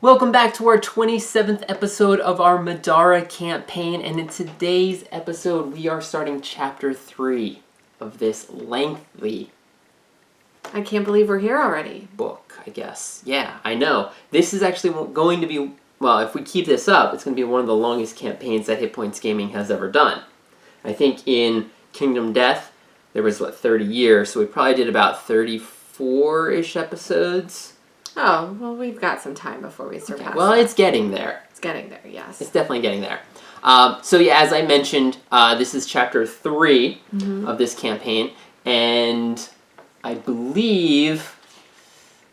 Welcome back to our 27th episode of our Middara campaign, and in today's episode we are starting Chapter 3 of this lengthy... I can't believe we're here already. ...book, I guess. Yeah, I know. This is actually going to be, well, if we keep this up, it's going to be one of the longest campaigns that HitPointsGaming has ever done. I think in Kingdom Death, there was, 30 years, so we probably did about 34-ish episodes. Oh, well, we've got some time before we surpass Well, that. it's getting there. It's getting there, yes. It's definitely getting there. So yeah, as I mentioned, this is Chapter 3 of this campaign, and I believe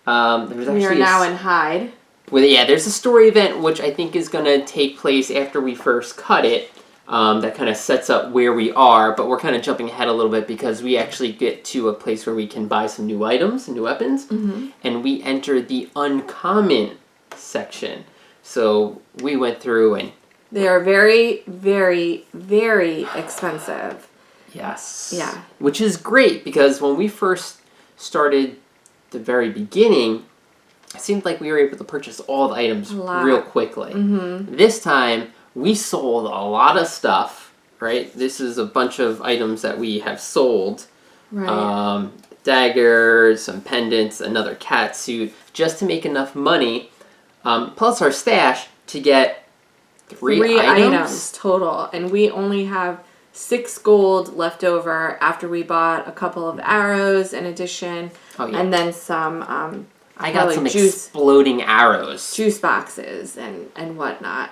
there's actually... We are now in Hyde. Well, yeah, there's a story event which I think is going to take place after we first cut it. That kind of sets up where we are, but we're kind of jumping ahead a little bit because we actually get to a place where we can buy some new items, new weapons, and we enter the uncommon section. So we went through and... They are very, very, very expensive. Yes. Yeah. Which is great because when we first started the very beginning, it seemed like we were able to purchase all the items real quickly. This time... we sold a lot of stuff, right? This is a bunch of items that we have sold. Right. Daggers, some pendants, another cat suit, just to make enough money, plus our stash, to get three items total. And we only have 6 gold left over after we bought a couple of arrows in addition. Oh, yeah. And then some... I got some exploding arrows. Juice boxes and whatnot.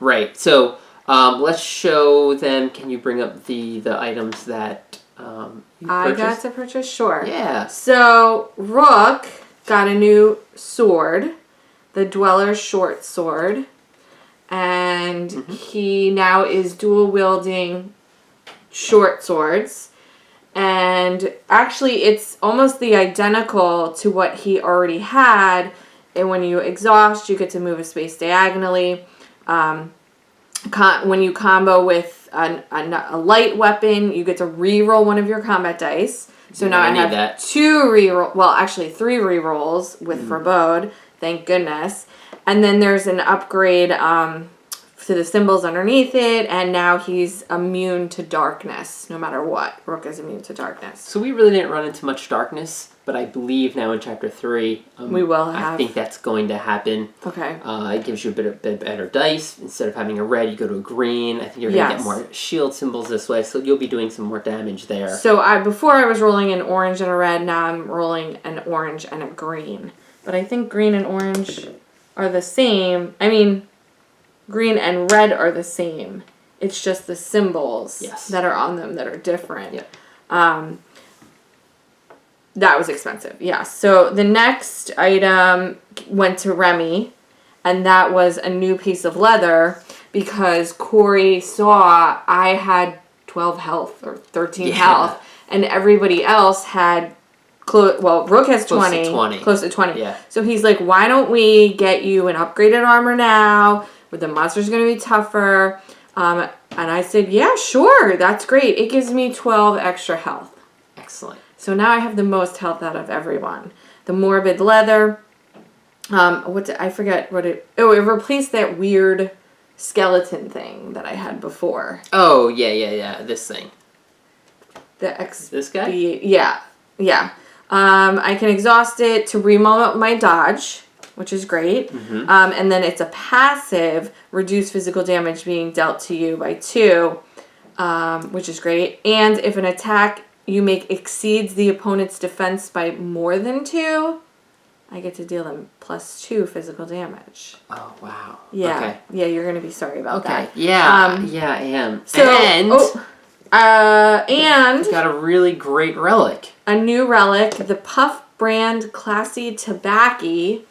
Right, so let's show them. Can you bring up the items that you purchased? I got to purchase, sure. Yeah. So, Rook got a new sword, the Dweller's short sword, and he now is dual-wielding short swords. And actually, it's almost the identical to what he already had. And when you exhaust, you get to move a space diagonally. When you combo with a light weapon, you get to re-roll one of your combat dice. So now I have 2 re-roll, well, actually 3 re-rolls with Forebode, thank goodness. And then there's an upgrade to the symbols underneath it, and now he's immune to darkness, no matter what. Rook is immune to darkness. So we really didn't run into much darkness, but I believe now in Chapter 3... we will have. I think that's going to happen. Okay. It gives you a bit better dice. Instead of having a red, you go to a green. I think you're going to get more shield symbols this way, so you'll be doing some more damage there. So before I was rolling an orange and a red, now I'm rolling an orange and a green. But I think green and orange are the same. I mean, green and red are the same. It's just the symbols that are on them that are different. Yeah. That was expensive, yeah. So the next item went to Remi, and that was a new piece of leather because Corey saw I had 12 health or 13 health, and everybody else had, Rook has 20. Close to 20. Yeah. So he's like, why don't we get you an upgraded armor now, where the monster's going to be tougher? And I said, yeah, sure, that's great. It gives me 12 extra health. Excellent. So now I have the most health out of everyone. The morbid leather. I forget what it... Oh, it replaced that weird skeleton thing that I had before. Oh, yeah. This thing. This guy? Yeah. I can exhaust it to remote my dodge, which is great. And then it's a passive, reduce physical damage being dealt to you by 2, which is great. And if an attack you make exceeds the opponent's defense by more than 2, I get to deal them +2 physical damage. Oh, wow. Yeah. Okay. Yeah, you're going to be sorry about that. Yeah. Yeah, I am. So, and got a really great relic. A new relic, the Puff brand Classy Tobacco.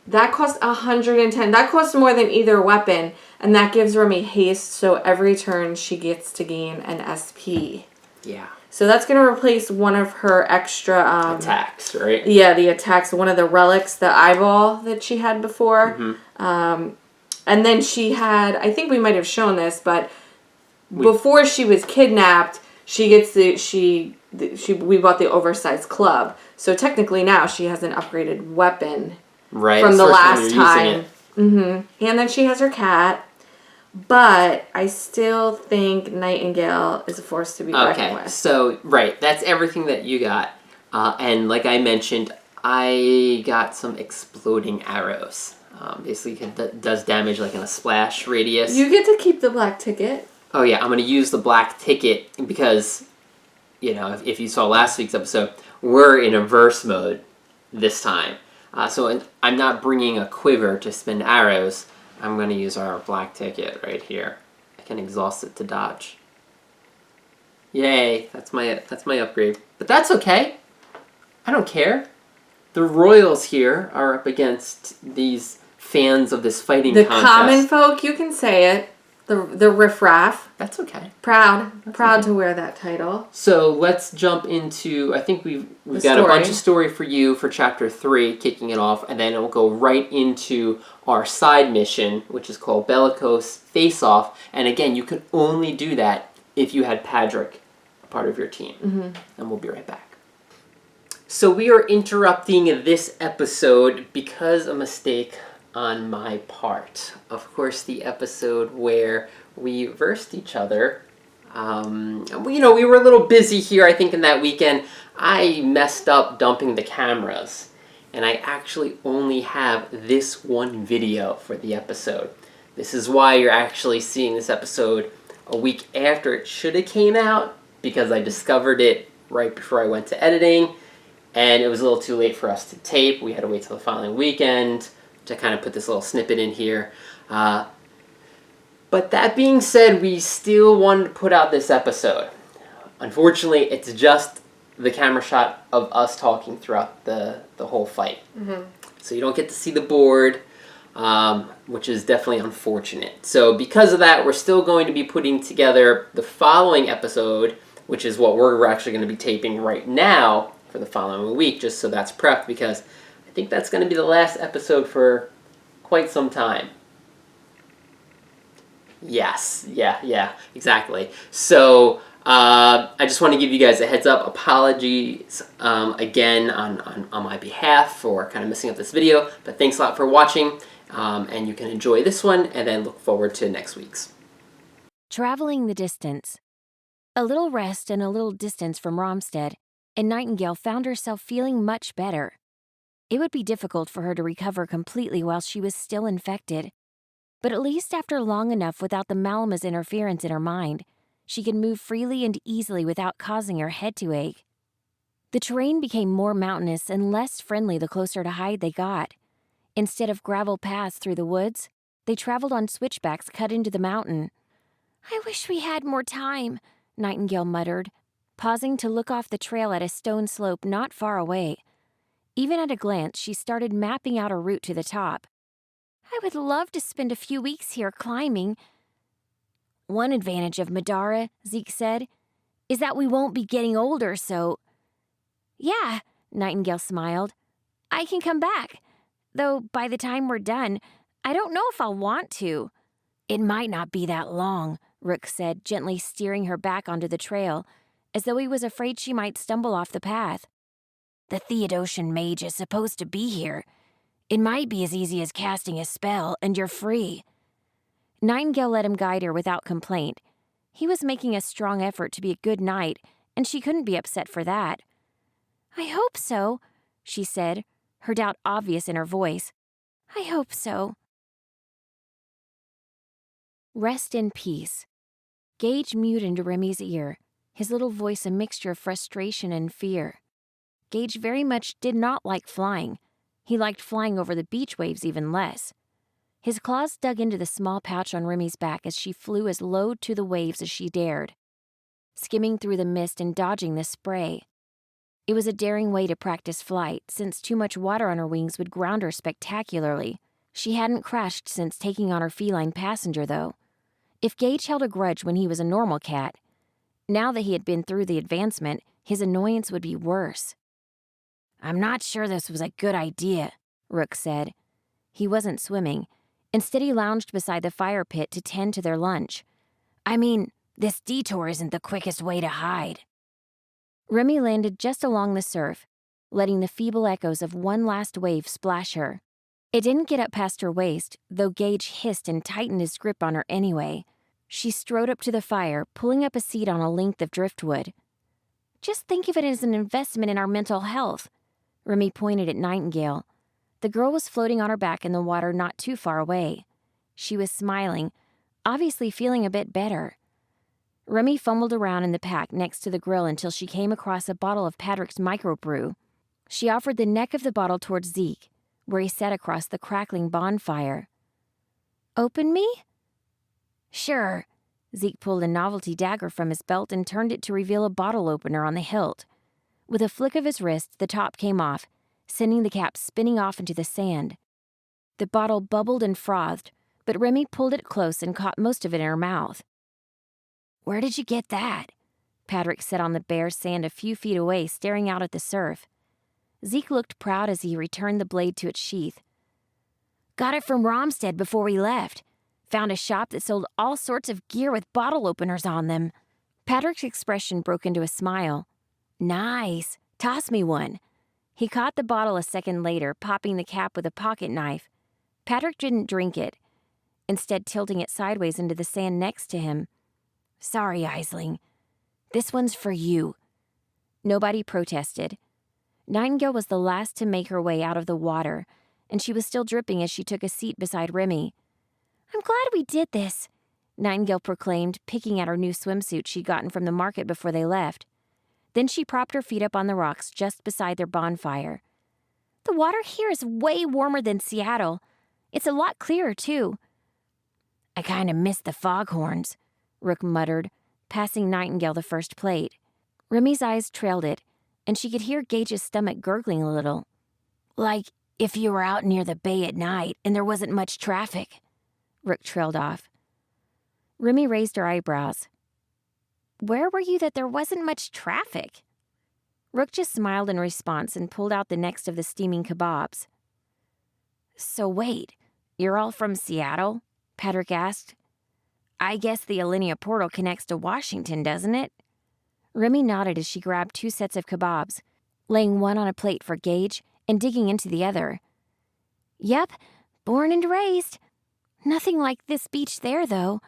That costs 110. That costs more than either weapon, and that gives Remi haste, so every turn she gets to gain an SP. Yeah. So that's going to replace one of her extra... attacks, right? Yeah, the attacks. One of the relics, the eyeball that she had before. And then she had... I think we might have shown this, but before she was kidnapped, she gets we bought the oversized club. So technically now she has an upgraded weapon Right. from It's the first time last you're using time. it. And then she has her cat. But I still think Nightingale is a force to be reckoned Okay, with. so, right, that's everything that you got. And like I mentioned, I got some exploding arrows. Basically, it does damage like in a splash radius. You get to keep the black ticket. Oh yeah, I'm going to use the black ticket because, you know, if you saw last week's episode, we're in reverse mode this time. So I'm not bringing a quiver to spin arrows. I'm going to use our black ticket right here. I can exhaust it to dodge. Yay, that's my upgrade. But that's okay. I don't care. The royals here are up against these fans of this fighting contest. The common folk, you can say it. The riffraff. That's okay. Proud to wear that title. So let's jump into, I think we've got a bunch of story for you for chapter 3, kicking it off, and then it'll go right into our side mission, which is called Bellicose Face Off. And again, you can only do that if you had Patrick a part of your team. And we'll be right back. So we are interrupting this episode because of a mistake on my part. Of course, the episode where we versed each other. We were a little busy here, I think, in that weekend. I messed up dumping the cameras, and I actually only have this one video for the episode. This is why you're actually seeing this episode a week after it should have came out, because I discovered it right before I went to editing, and it was a little too late for us to tape. We had to wait till the following weekend to kind of put this little snippet in here. But that being said, we still wanted to put out this episode. Unfortunately, it's just the camera shot of us talking throughout the whole fight. So you don't get to see the board, which is definitely unfortunate. So because of that, we're still going to be putting together the following episode, which is what we're actually going to be taping right now for the following week, just so that's prepped, because I think that's going to be the last episode for quite some time. Yes, yeah, exactly. So I just want to give you guys a heads up. Apologies again on my behalf for kind of messing up this video, but thanks a lot for watching, and you can enjoy this one and then look forward to next week's. Traveling the distance. A little rest and a little distance from Romstead, and Nightingale found herself feeling much better. It would be difficult for her to recover completely while she was still infected, but at least after long enough without the Malama's interference in her mind, she could move freely and easily without causing her head to ache. The terrain became more mountainous and less friendly the closer to Hyde they got. Instead of gravel paths through the woods, they traveled on switchbacks cut into the mountain. "I wish we had more time," Nightingale muttered, pausing to look off the trail at a stone slope not far away. Even at a glance, she started mapping out a route to the top. "I would love to spend a few weeks here climbing." "One advantage of Middara," Zeke said, "is that we won't be getting older, so—" "Yeah," Nightingale smiled. "I can come back. Though by the time we're done, I don't know if I'll want to." "It might not be that long," Rook said, gently steering her back onto the trail, as though he was afraid she might stumble off the path. "The Theodosian mage is supposed to be here. It might be as easy as casting a spell, and you're free." Nightingale let him guide her without complaint. He was making a strong effort to be a good knight, and she couldn't be upset for that. "I hope so," she said, her doubt obvious in her voice. "I hope so." Rest in peace. Gage mewed into Remi's ear, his little voice a mixture of frustration and fear. Gage very much did not like flying. He liked flying over the beach waves even less. His claws dug into the small pouch on Remi's back as she flew as low to the waves as she dared, skimming through the mist and dodging the spray. It was a daring way to practice flight, since too much water on her wings would ground her spectacularly. She hadn't crashed since taking on her feline passenger, though. If Gage held a grudge when he was a normal cat, now that he had been through the advancement, his annoyance would be worse. "I'm not sure this was a good idea," Rook said. He wasn't swimming. Instead, he lounged beside the fire pit to tend to their lunch. "I mean, this detour isn't the quickest way to Hyde." Remi landed just along the surf, letting the feeble echoes of one last wave splash her. It didn't get up past her waist, though Gage hissed and tightened his grip on her anyway. She strode up to the fire, pulling up a seat on a length of driftwood. "Just think of it as an investment in our mental health." Remi pointed at Nightingale. The girl was floating on her back in the water not too far away. She was smiling, obviously feeling a bit better. Remi fumbled around in the pack next to the grill until she came across a bottle of Patrick's microbrew. She offered the neck of the bottle towards Zeke, where he sat across the crackling bonfire. "Open me?" "Sure." Zeke pulled a novelty dagger from his belt and turned it to reveal a bottle opener on the hilt. With a flick of his wrist, the top came off, sending the cap spinning off into the sand. The bottle bubbled and frothed, but Remi pulled it close and caught most of it in her mouth. "Where did you get that?" Patrick sat on the bare sand a few feet away, staring out at the surf. Zeke looked proud as he returned the blade to its sheath. "Got it from Romstead before we left. Found a shop that sold all sorts of gear with bottle openers on them." Patrick's expression broke into a smile. "Nice. Toss me one." He caught the bottle a second later, popping the cap with a pocket knife. Patrick didn't drink it, instead tilting it sideways into the sand next to him. "Sorry, Aisling. This one's for you." Nobody protested. Nightingale was the last to make her way out of the water, and she was still dripping as she took a seat beside Remi. "I'm glad we did this," Nightingale proclaimed, picking at her new swimsuit she'd gotten from the market before they left. Then she propped her feet up on the rocks just beside their bonfire. "The water here is way warmer than Seattle. It's a lot clearer, too." "I kind of miss the foghorns," Rook muttered, passing Nightingale the first plate. Remi's eyes trailed it, and she could hear Gage's stomach gurgling a little. "Like if you were out near the bay at night and there wasn't much traffic," Rook trailed off. Remi raised her eyebrows. "Where were you that there wasn't much traffic?" Rook just smiled in response and pulled out the next of the steaming kebabs. "So wait, you're all from Seattle?" Patrick asked. "I guess the Alinea portal connects to Washington, doesn't it?" Remi nodded as she grabbed 2 sets of kebabs, laying one on a plate for Gage and digging into the other. "Yep, born and raised. Nothing like this beach there, though."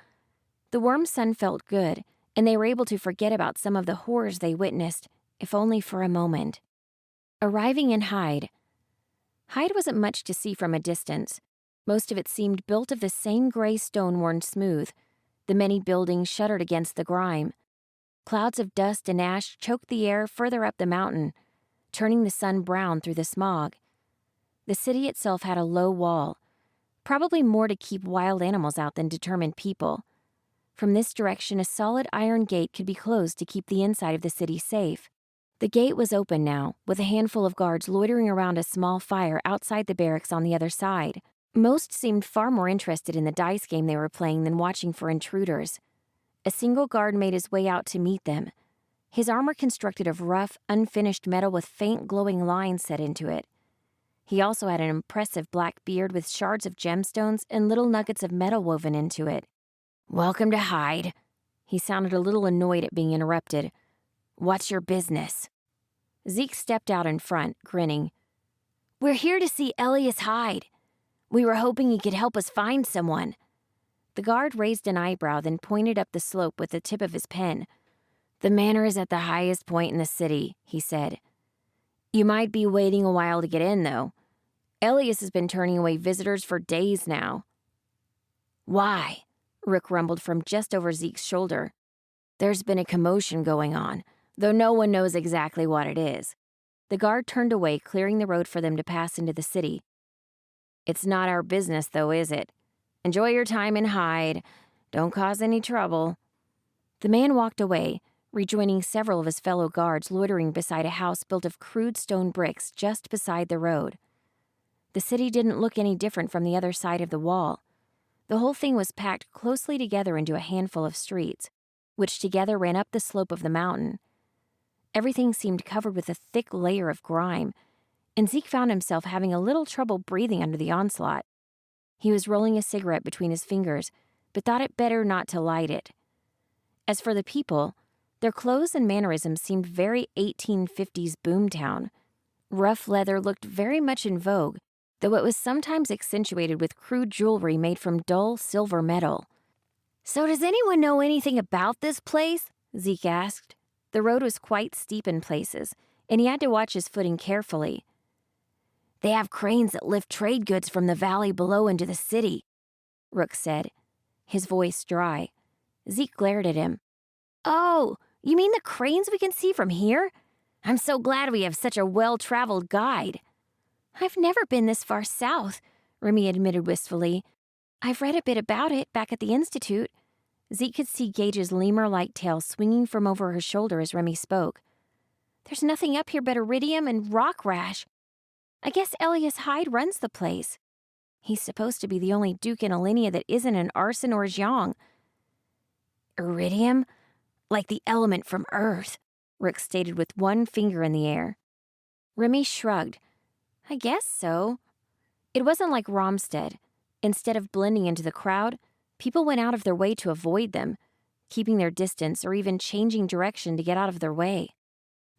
The warm sun felt good, and they were able to forget about some of the horrors they witnessed, if only for a moment. Arriving in Hyde. Hyde wasn't much to see from a distance. Most of it seemed built of the same gray stone worn smooth. The many buildings shuddered against the grime. Clouds of dust and ash choked the air further up the mountain, turning the sun brown through the smog. The city itself had a low wall, probably more to keep wild animals out than determined people. From this direction, a solid iron gate could be closed to keep the inside of the city safe. The gate was open now, with a handful of guards loitering around a small fire outside the barracks on the other side. Most seemed far more interested in the dice game they were playing than watching for intruders. A single guard made his way out to meet them. His armor constructed of rough, unfinished metal with faint glowing lines set into it. He also had an impressive black beard with shards of gemstones and little nuggets of metal woven into it. "Welcome to Hyde." He sounded a little annoyed at being interrupted. "What's your business?" Zeke stepped out in front, grinning. "We're here to see Elias Hyde. We were hoping he could help us find someone." The guard raised an eyebrow, then pointed up the slope with the tip of his pen. "The manor is at the highest point in the city," he said. "You might be waiting a while to get in, though. Elias has been turning away visitors for days now." "Why?" Rook rumbled from just over Zeke's shoulder. "There's been a commotion going on, though no one knows exactly what it is." The guard turned away, clearing the road for them to pass into the city. "It's not our business, though, is it? Enjoy your time in Hyde. Don't cause any trouble." The man walked away, rejoining several of his fellow guards loitering beside a house built of crude stone bricks just beside the road. The city didn't look any different from the other side of the wall. The whole thing was packed closely together into a handful of streets, which together ran up the slope of the mountain. Everything seemed covered with a thick layer of grime, and Zeke found himself having a little trouble breathing under the onslaught. He was rolling a cigarette between his fingers, but thought it better not to light it. As for the people, their clothes and mannerisms seemed very 1850s boomtown. Rough leather looked very much in vogue, though it was sometimes accentuated with crude jewelry made from dull silver metal. "So does anyone know anything about this place?" Zeke asked. The road was quite steep in places, and he had to watch his footing carefully. "They have cranes that lift trade goods from the valley below into the city," Rook said, his voice dry. Zeke glared at him. "Oh, you mean the cranes we can see from here? I'm so glad we have such a well-traveled guide." "I've never been this far south," Remi admitted wistfully. "I've read a bit about it back at the Institute." Zeke could see Gage's lemur-like tail swinging from over her shoulder as Remi spoke. "There's nothing up here but iridium and rock rash. I guess Elias Hyde runs the place. He's supposed to be the only duke in Alinea that isn't an arson or a Zhang." "Iridium? Like the element from Earth," Rook stated with one finger in the air. Remi shrugged. "I guess so." It wasn't like Romstead. Instead of blending into the crowd, people went out of their way to avoid them, keeping their distance or even changing direction to get out of their way.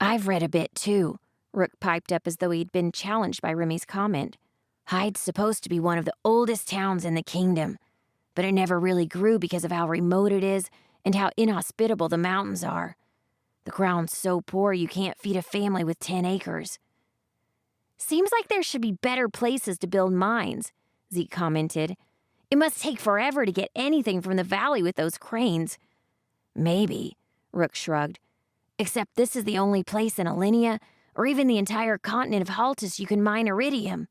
"I've read a bit too," Rook piped up as though he'd been challenged by Remi's comment. "Hyde's supposed to be one of the oldest towns in the kingdom, but it never really grew because of how remote it is and how inhospitable the mountains are. The ground's so poor you can't feed a family with 10 acres. "Seems like there should be better places to build mines," Zeke commented. "It must take forever to get anything from the valley with those cranes." "Maybe," Rook shrugged. "Except this is the only place in Alinea, or even the entire continent of Haltis, you can mine iridium.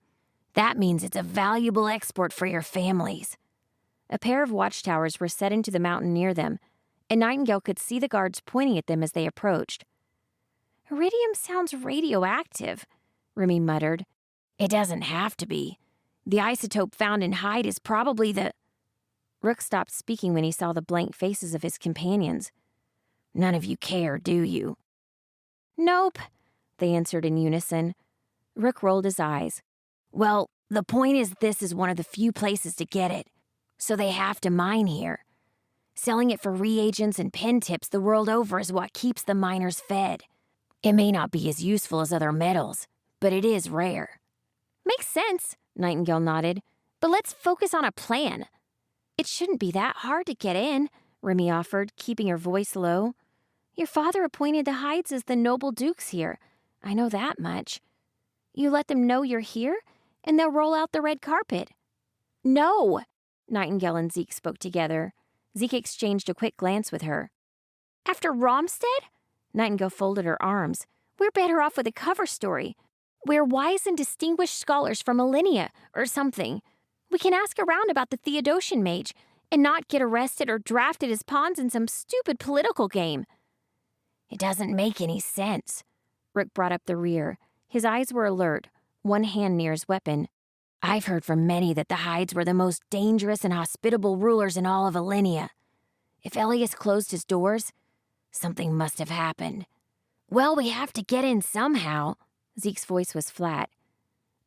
That means it's a valuable export for your families." A pair of watchtowers were set into the mountain near them, and Nightingale could see the guards pointing at them as they approached. "Iridium sounds radioactive," Remi muttered. "It doesn't have to be. The isotope found in Hyde is probably the—" Rook stopped speaking when he saw the blank faces of his companions. "None of you care, do you?" "Nope," they answered in unison. Rook rolled his eyes. "Well, the point is this is one of the few places to get it, so they have to mine here. Selling it for reagents and pen tips the world over is what keeps the miners fed. It may not be as useful as other metals, but it is rare." "Makes sense," Nightingale nodded. "But let's focus on a plan." "It shouldn't be that hard to get in," Remi offered, keeping her voice low. "Your father appointed the Hydes as the noble dukes here. I know that much. You let them know you're here, and they'll roll out the red carpet." "No!" Nightingale and Zeke spoke together. Zeke exchanged a quick glance with her. "After Romstead?" Nightingale folded her arms. "We're better off with a cover story. We're wise and distinguished scholars from Alinea, or something. We can ask around about the Theodosian mage, and not get arrested or drafted as pawns in some stupid political game." "It doesn't make any sense." Rook brought up the rear. His eyes were alert, one hand near his weapon. "I've heard from many that the Hydes were the most dangerous and hospitable rulers in all of Alinea. If Elias closed his doors, something must have happened." "Well, we have to get in somehow." Zeke's voice was flat.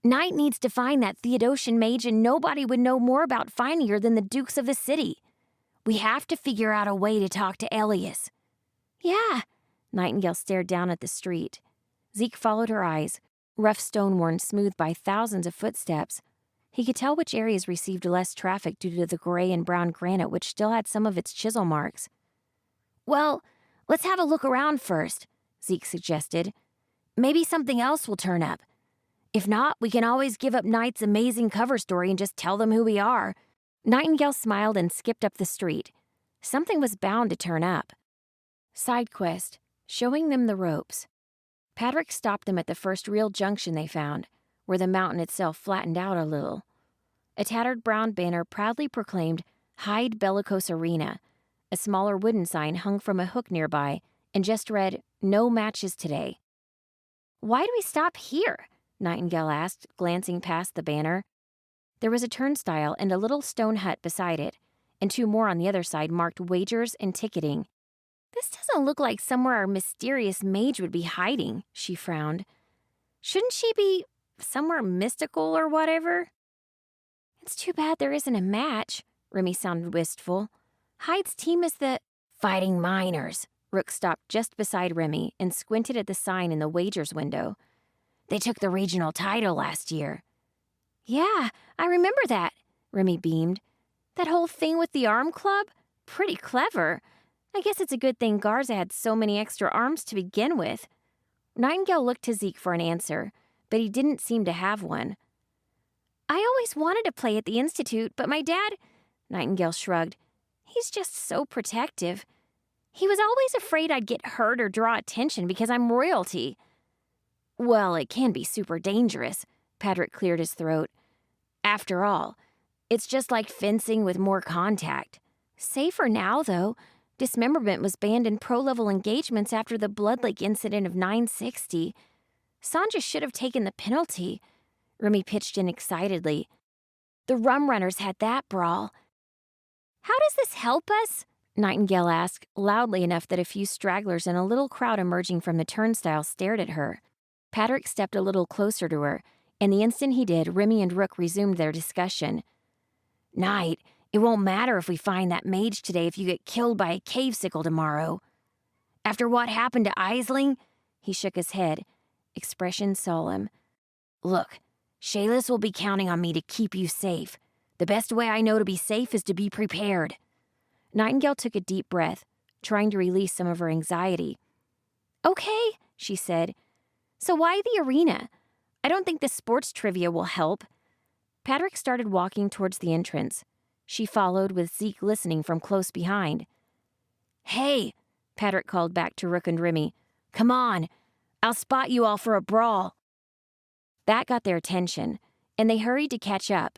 "Knight needs to find that Theodosian mage, and nobody would know more about finding her than the dukes of the city. We have to figure out a way to talk to Elias." "Yeah." Nightingale stared down at the street. Zeke followed her eyes, rough stone worn smooth by thousands of footsteps. He could tell which areas received less traffic due to the gray and brown granite which still had some of its chisel marks. "Well, let's have a look around first," Zeke suggested. "Maybe something else will turn up. If not, we can always give up Knight's amazing cover story and just tell them who we are." Nightingale smiled and skipped up the street. Something was bound to turn up. Side quest, showing them the ropes. Patrick stopped them at the first real junction they found, where the mountain itself flattened out a little. A tattered brown banner proudly proclaimed Hyde Bellicose Arena. A smaller wooden sign hung from a hook nearby and just read, "No matches today." "Why do we stop here?" Nightingale asked, glancing past the banner. There was a turnstile and a little stone hut beside it, and two more on the other side marked wagers and ticketing. "This doesn't look like somewhere our mysterious mage would be hiding," she frowned. "Shouldn't she be somewhere mystical or whatever?" "It's too bad there isn't a match," Remi sounded wistful. "Hyde's team is the—" "Fighting miners." Rook stopped just beside Remi and squinted at the sign in the wagers window. "They took the regional title last year." Yeah, I remember that, Remi beamed. That whole thing with the arm club? Pretty clever. I guess it's a good thing Garza had so many extra arms to begin with. Nightingale looked to Zeke for an answer, but he didn't seem to have one. I always wanted to play at the Institute, but my dad... Nightingale shrugged. He's just so protective. He was always afraid I'd get hurt or draw attention because I'm royalty. Well, it can be super dangerous, Patrick cleared his throat. After all, it's just like fencing with more contact. Safer now, though. Dismemberment was banned in pro-level engagements after the Blood Lake incident of 960. Sanja should have taken the penalty. Remi pitched in excitedly. The Rum Runners had that brawl. How does this help us? Nightingale asked, loudly enough that a few stragglers and a little crowd emerging from the turnstile stared at her. Patrick stepped a little closer to her, and the instant he did, Remi and Rook resumed their discussion. Knight, it won't matter if we find that mage today if you get killed by a cave sickle tomorrow. After what happened to Aisling? He shook his head, expression solemn. Look, Shayless will be counting on me to keep you safe. The best way I know to be safe is to be prepared. Nightingale took a deep breath, trying to release some of her anxiety. Okay, she said. So why the arena? I don't think the sports trivia will help. Patrick started walking towards the entrance. She followed, with Zeke listening from close behind. Hey, Patrick called back to Rook and Remi. Come on, I'll spot you all for a brawl. That got their attention, and they hurried to catch up.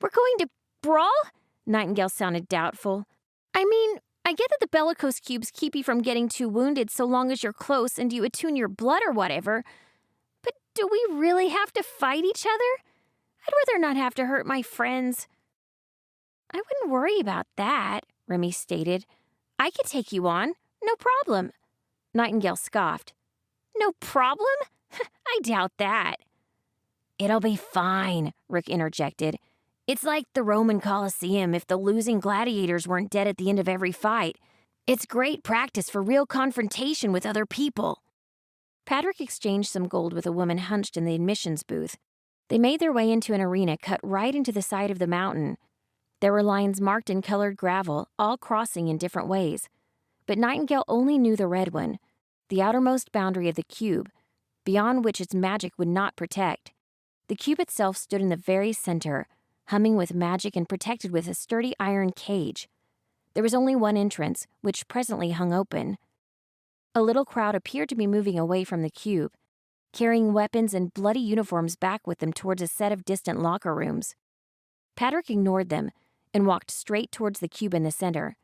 We're going to brawl? Nightingale sounded doubtful. I mean, I get that the Bellicose cubes keep you from getting too wounded so long as you're close and you attune your blood or whatever. But do we really have to fight each other? I'd rather not have to hurt my friends. I wouldn't worry about that, Remi stated. I could take you on. No problem. Nightingale scoffed. No problem? I doubt that. It'll be fine, Rook interjected. It's like the Roman Colosseum if the losing gladiators weren't dead at the end of every fight. It's great practice for real confrontation with other people. Patrick exchanged some gold with a woman hunched in the admissions booth. They made their way into an arena cut right into the side of the mountain. There were lines marked in colored gravel, all crossing in different ways. But Nightingale only knew the red one, the outermost boundary of the cube, beyond which its magic would not protect. The cube itself stood in the very center, humming with magic and protected with a sturdy iron cage. There was only one entrance, which presently hung open. A little crowd appeared to be moving away from the cube, carrying weapons and bloody uniforms back with them towards a set of distant locker rooms. Patrick ignored them and walked straight towards the cube in the center.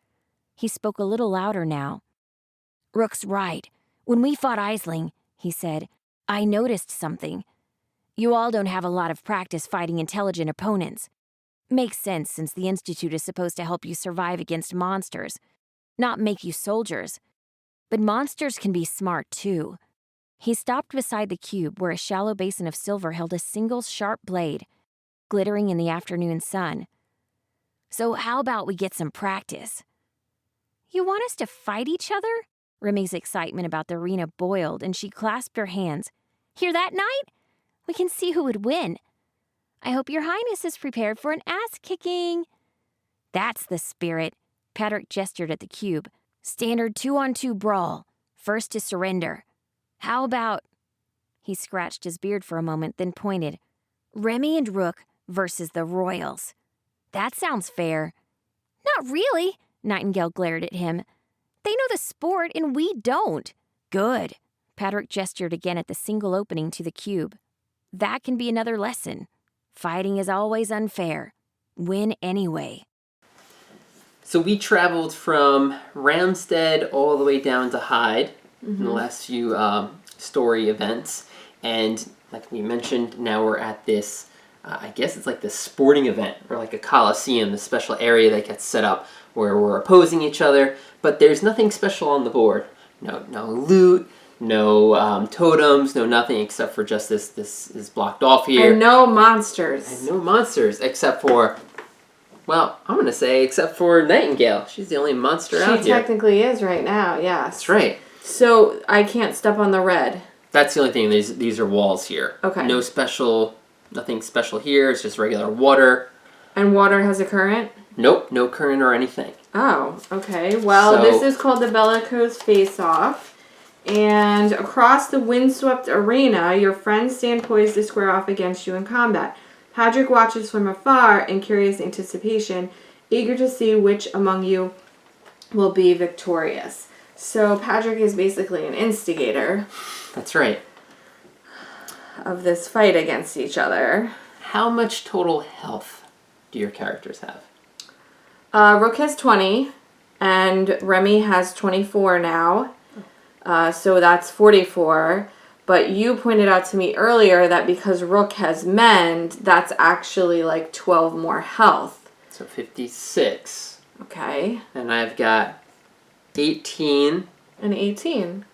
He spoke a little louder now. Rook's right. When we fought Aisling, he said, I noticed something. You all don't have a lot of practice fighting intelligent opponents. Makes sense since the Institute is supposed to help you survive against monsters, not make you soldiers. But monsters can be smart too. He stopped beside the cube where a shallow basin of silver held a single sharp blade, glittering in the afternoon sun. So how about we get some practice? You want us to fight each other? Remi's excitement about the arena boiled, and she clasped her hands. Hear that, Knight? We can see who would win. I hope your Highness is prepared for an ass-kicking. That's the spirit. Patrick gestured at the cube. Standard 2-on-2 brawl. First to surrender. How about... He scratched his beard for a moment, then pointed. Remi and Rook versus the Royals. That sounds fair. Not really, Nightingale glared at him. They know the sport and we don't. Good. Patrick gestured again at the single opening to the cube. That can be another lesson. Fighting is always unfair. Win anyway. So we traveled from Ramstead all the way down to Hyde in the last few story events. And like we mentioned, now we're at this, I guess it's like the sporting event, or like a coliseum, the special area that gets set up where we're opposing each other. But there's nothing special on the board. No loot, no totems, no nothing except for just this is blocked off here. And no monsters. And no monsters except for, well, I'm going to say except for Nightingale. She's the only monster out here. She technically is right now, yes. That's right. So I can't step on the red. That's the only thing. These are walls here. Okay. No special Nothing special here. It's just regular water. And water has a current? Nope, no current or anything. Oh, okay. Well, So- this is called the Bellicose Face-Off. And across the windswept arena, your friends stand poised to square off against you in combat. Patrick watches from afar in curious anticipation, eager to see which among you will be victorious. So Patrick is basically an instigator That's right. of this fight against each other. How much total health do your characters have? Rook has 20, and Remi has 24 now. So that's 44. But you pointed out to me earlier that because Rook has mend, that's actually like 12 more health. So 56. Okay. And I've got 18 And 18.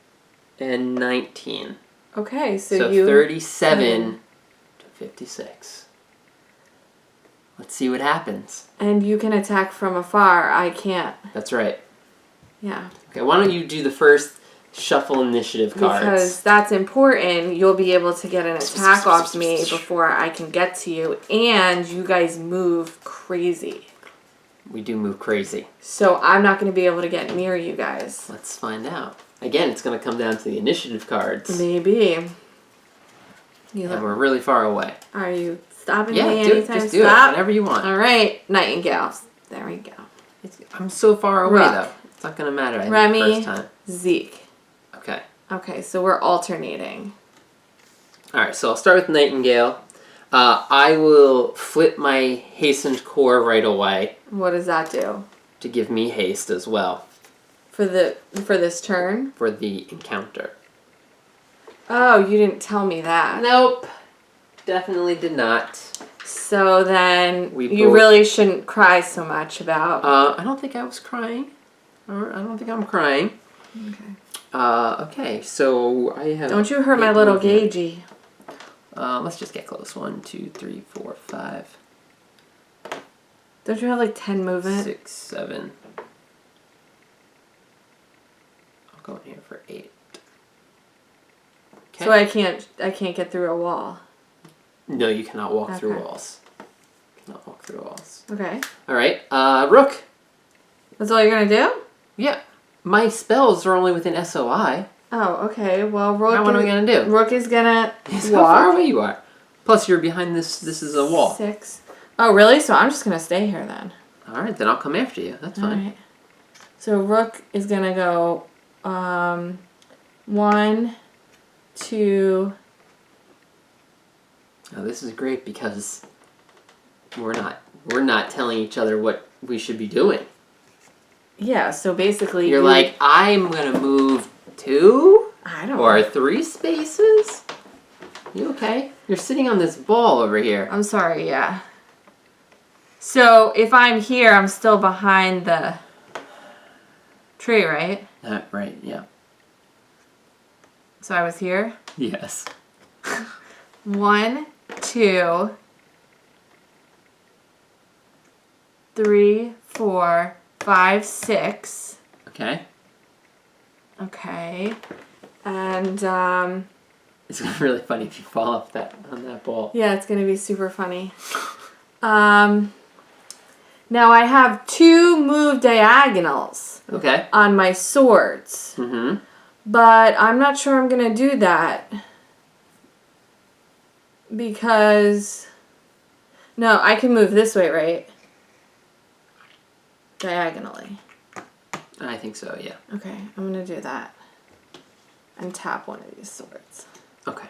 and 19. Okay, so So you... 37 to 56. Let's see what happens. And you can attack from afar. I can't. That's right. Yeah. Okay, why don't you do the first shuffle initiative cards? Because that's important. You'll be able to get an attack off me before I can get to you. And you guys move crazy. We do move crazy. So I'm not going to be able to get near you guys. Let's find out. Again, it's going to come down to the initiative cards. Maybe. You And we're really far away. Are you stopping Yeah, me do it. anytime? Just do it. Stop. Whenever you want. All right, Nightingales. There we go. I'm so far away, Rook. though. It's not going to matter. I think Remi, first time. Zeke. Okay. Okay, so we're alternating. All right, so I'll start with Nightingale. I will flip my hastened core right away What does that do to give me haste as well for this turn? for the encounter. Oh, you didn't tell me that. Nope. Definitely did not. So then We you both- really shouldn't cry so much about. I don't think I was crying. Or I don't think I'm crying. Okay. Okay, so I have... Don't you hurt my 8 little movement. gagey. Let's just get close. 1, 2, 3, 4, 5, Don't you have like 10 movement? 6, 7. I'll go in here for 8. Okay. So I can't get through a wall. No, you cannot walk through Okay. walls. Cannot walk through walls. Okay. All right, Rook. That's all you're gonna do? Yeah, my spells are only within SOI. Oh, okay. Well, Rook. Now what are we gonna do? Rook is gonna How far walk. away you are. Plus, you're behind this. This is a wall. 6. Oh, really? So I'm just gonna stay here then. All right, then I'll come after you. That's fine. Alright. So Rook is gonna go 1, 2. Now this is great because we're not telling each other what we should be doing. Yeah, so basically You're like, I'm gonna move 2 I don't or know. 3 spaces. You okay? You're sitting on this ball over here. I'm sorry, yeah. So if I'm here, I'm still behind the tree, right? Right, yeah. So I was here. Yes. 1, 2, 3, 4, 5, 6. Okay. Okay. And It's really funny if you fall off on that ball. yeah, it's gonna be super funny. Now I have 2 move diagonals Okay. on my swords, Mm-hmm. but I'm not sure I'm gonna do that because no, I can move this way, right? Diagonally. I think so, yeah. Okay, I'm gonna do that and tap one of these swords. Okay.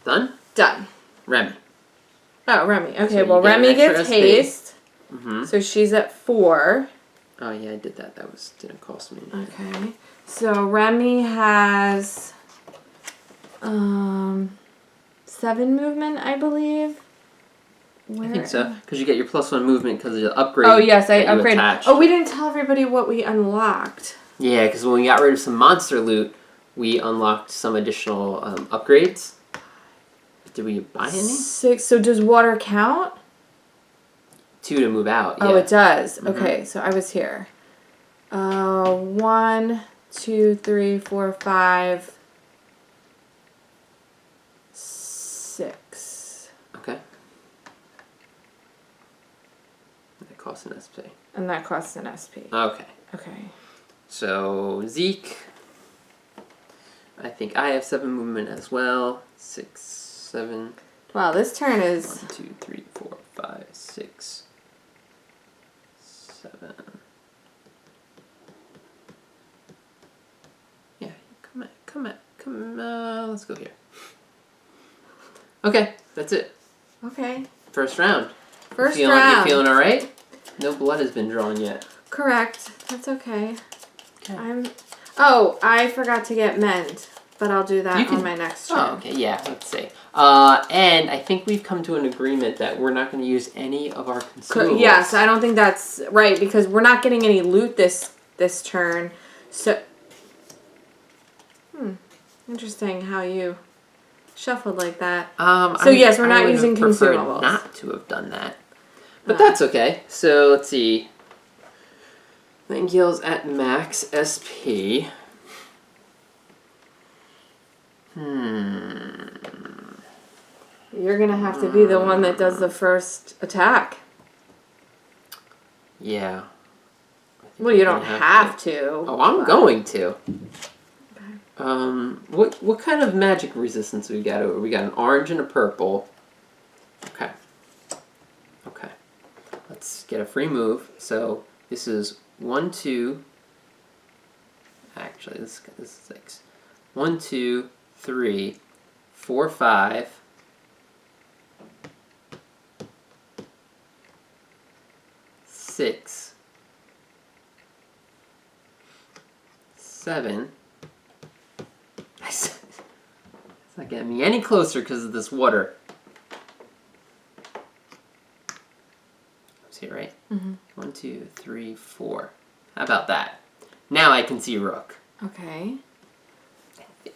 Done? Done. Remi. Oh, Remi. Okay, So well, you get an Remi extra gets SP. haste. Mm-hmm. So she's at 4. Oh, yeah, I did that. That didn't cost me. Okay. So Remi has 7 movement, I believe. Where? I think so. Because you get your +1 movement because of the upgrade. Oh, yes, I that you upgraded. attached. Oh, we didn't tell everybody what we unlocked. Yeah, because when we got rid of some monster loot, we unlocked some additional upgrades. Did we buy any? 6. So does water count? 2 to move out. Yeah. Oh, it does. Mhm. Okay, so I was here. 1, 2, 3, 4, 5, 6. Okay. costs an SP. And that costs an SP. Okay. Okay. So, Zeke. I think I have 7 movement as well. 6, 7. Wow, this turn 1, is... 2, 3, 4, 5, 6, 7. Yeah, come on. Let's go here. Okay, that's it. Okay. First round. First You round. feeling all right? No blood has been drawn yet. Correct. That's okay. Okay. Oh, I forgot to get mend, but I'll do that on my next turn. Oh, okay, yeah, let's see. And I think we've come to an agreement that we're not going to use any of our consumables. Yes, I don't think that's right because we're not getting any loot this turn. So, interesting how you shuffled like that. So yes, we're not using consumables. Not to have done that, but that's okay. So let's see. Nightingale's at max SP. You're gonna have to be the one that does the first attack. Yeah. Well, you don't have to. Oh, I'm going to. Okay. What kind of magic resistance we got over? We got an orange and a purple. Okay. Okay. Let's get a free move. So this is 1, 2. Actually, this is 6. 1, 2, 3, 4, 5. 6, 7. It's not getting me any closer because of this water. See it right? 1, 2, 3, 4. How about that? Now I can see Rook. Okay.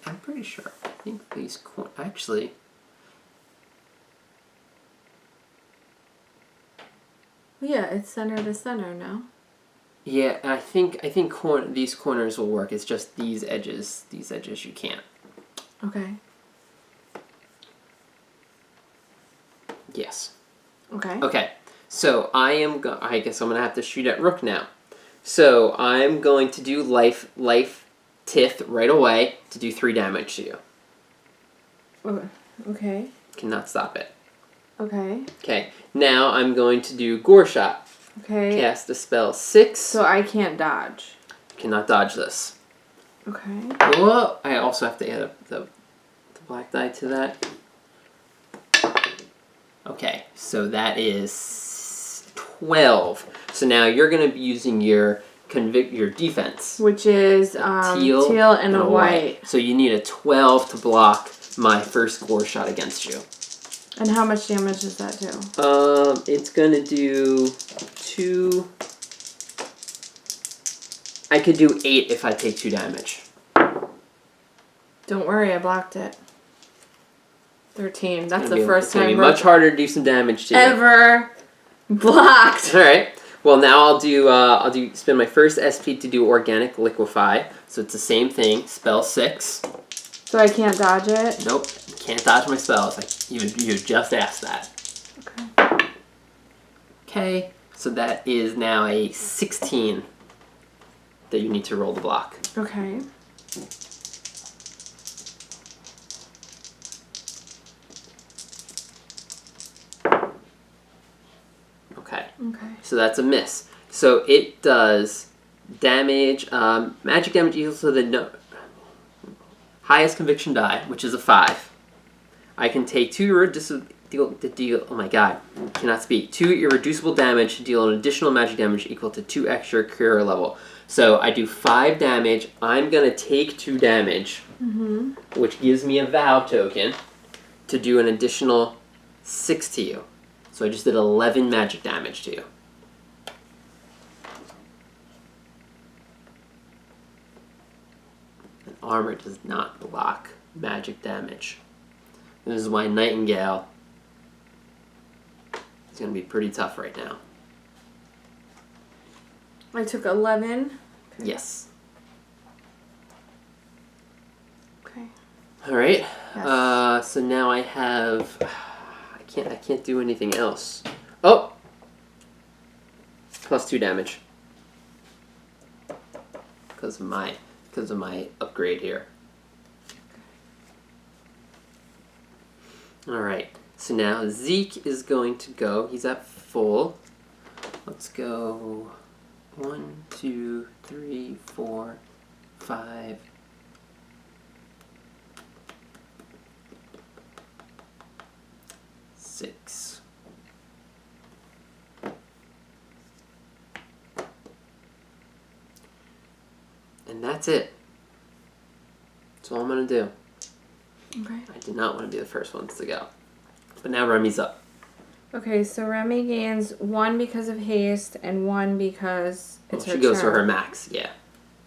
I'm pretty sure. I think these actually. Yeah, it's center to center now. Yeah, I think these corners will work. It's just these edges. These edges you can't. Okay. Yes. Okay. Okay. So I guess I'm gonna have to shoot at Rook now. So I'm going to do life tith right away to do 3 damage to you. Okay. Cannot stop it. Okay. Okay. Now I'm going to do Gore Shot. Okay. Cast a spell 6. So I can't dodge. Cannot dodge this. Okay. Whoa! I also have to add the black die to that. Okay, so that is 12. So now you're going to be using your defense. Which is teal and a white. So you need a 12 to block my first Gore Shot against you. And how much damage does that do? It's going to do 2... I could do 8 if I take 2 damage. Don't worry, I blocked it. 13. That's the first It's going to time be much harder to do some damage to you. ever blocked. All right. Well, now I'll spend my first SP to do Organic Liquefy. So it's the same thing. Spell 6. So I can't dodge it? Nope. Can't dodge my spells. You just asked that. Okay. Okay. So that is now a 16 that you need to roll the block. Okay. Okay. Okay. So that's a miss. So it does damage, magic damage equal to the highest conviction die, which is a 5. I can take 2 oh my god, cannot speak. 2 irreducible damage to deal an additional magic damage equal to 2 extra cure level. So I do 5 damage. I'm gonna take 2 damage, which gives me a vow token to do an additional 6 to you. So I just did 11 magic damage to you. And armor does not block magic damage. This is why Nightingale is going to be pretty tough right now. I took 11. Okay. Yes. Okay. All right. Yes. So now I have. I can't do anything else. Oh. Plus 2 damage. Because of my upgrade here. Alright. So now Zeke is going to go. He's at full. Let's go 1, 2, 3, 4, 5. Six. And that's it. That's all I'm going to do. Okay. I did not want to be the first ones to go. But now Remi's up. Okay, so Remi gains 1 because of haste and 1 because it's her She goes turn. for her max, yeah.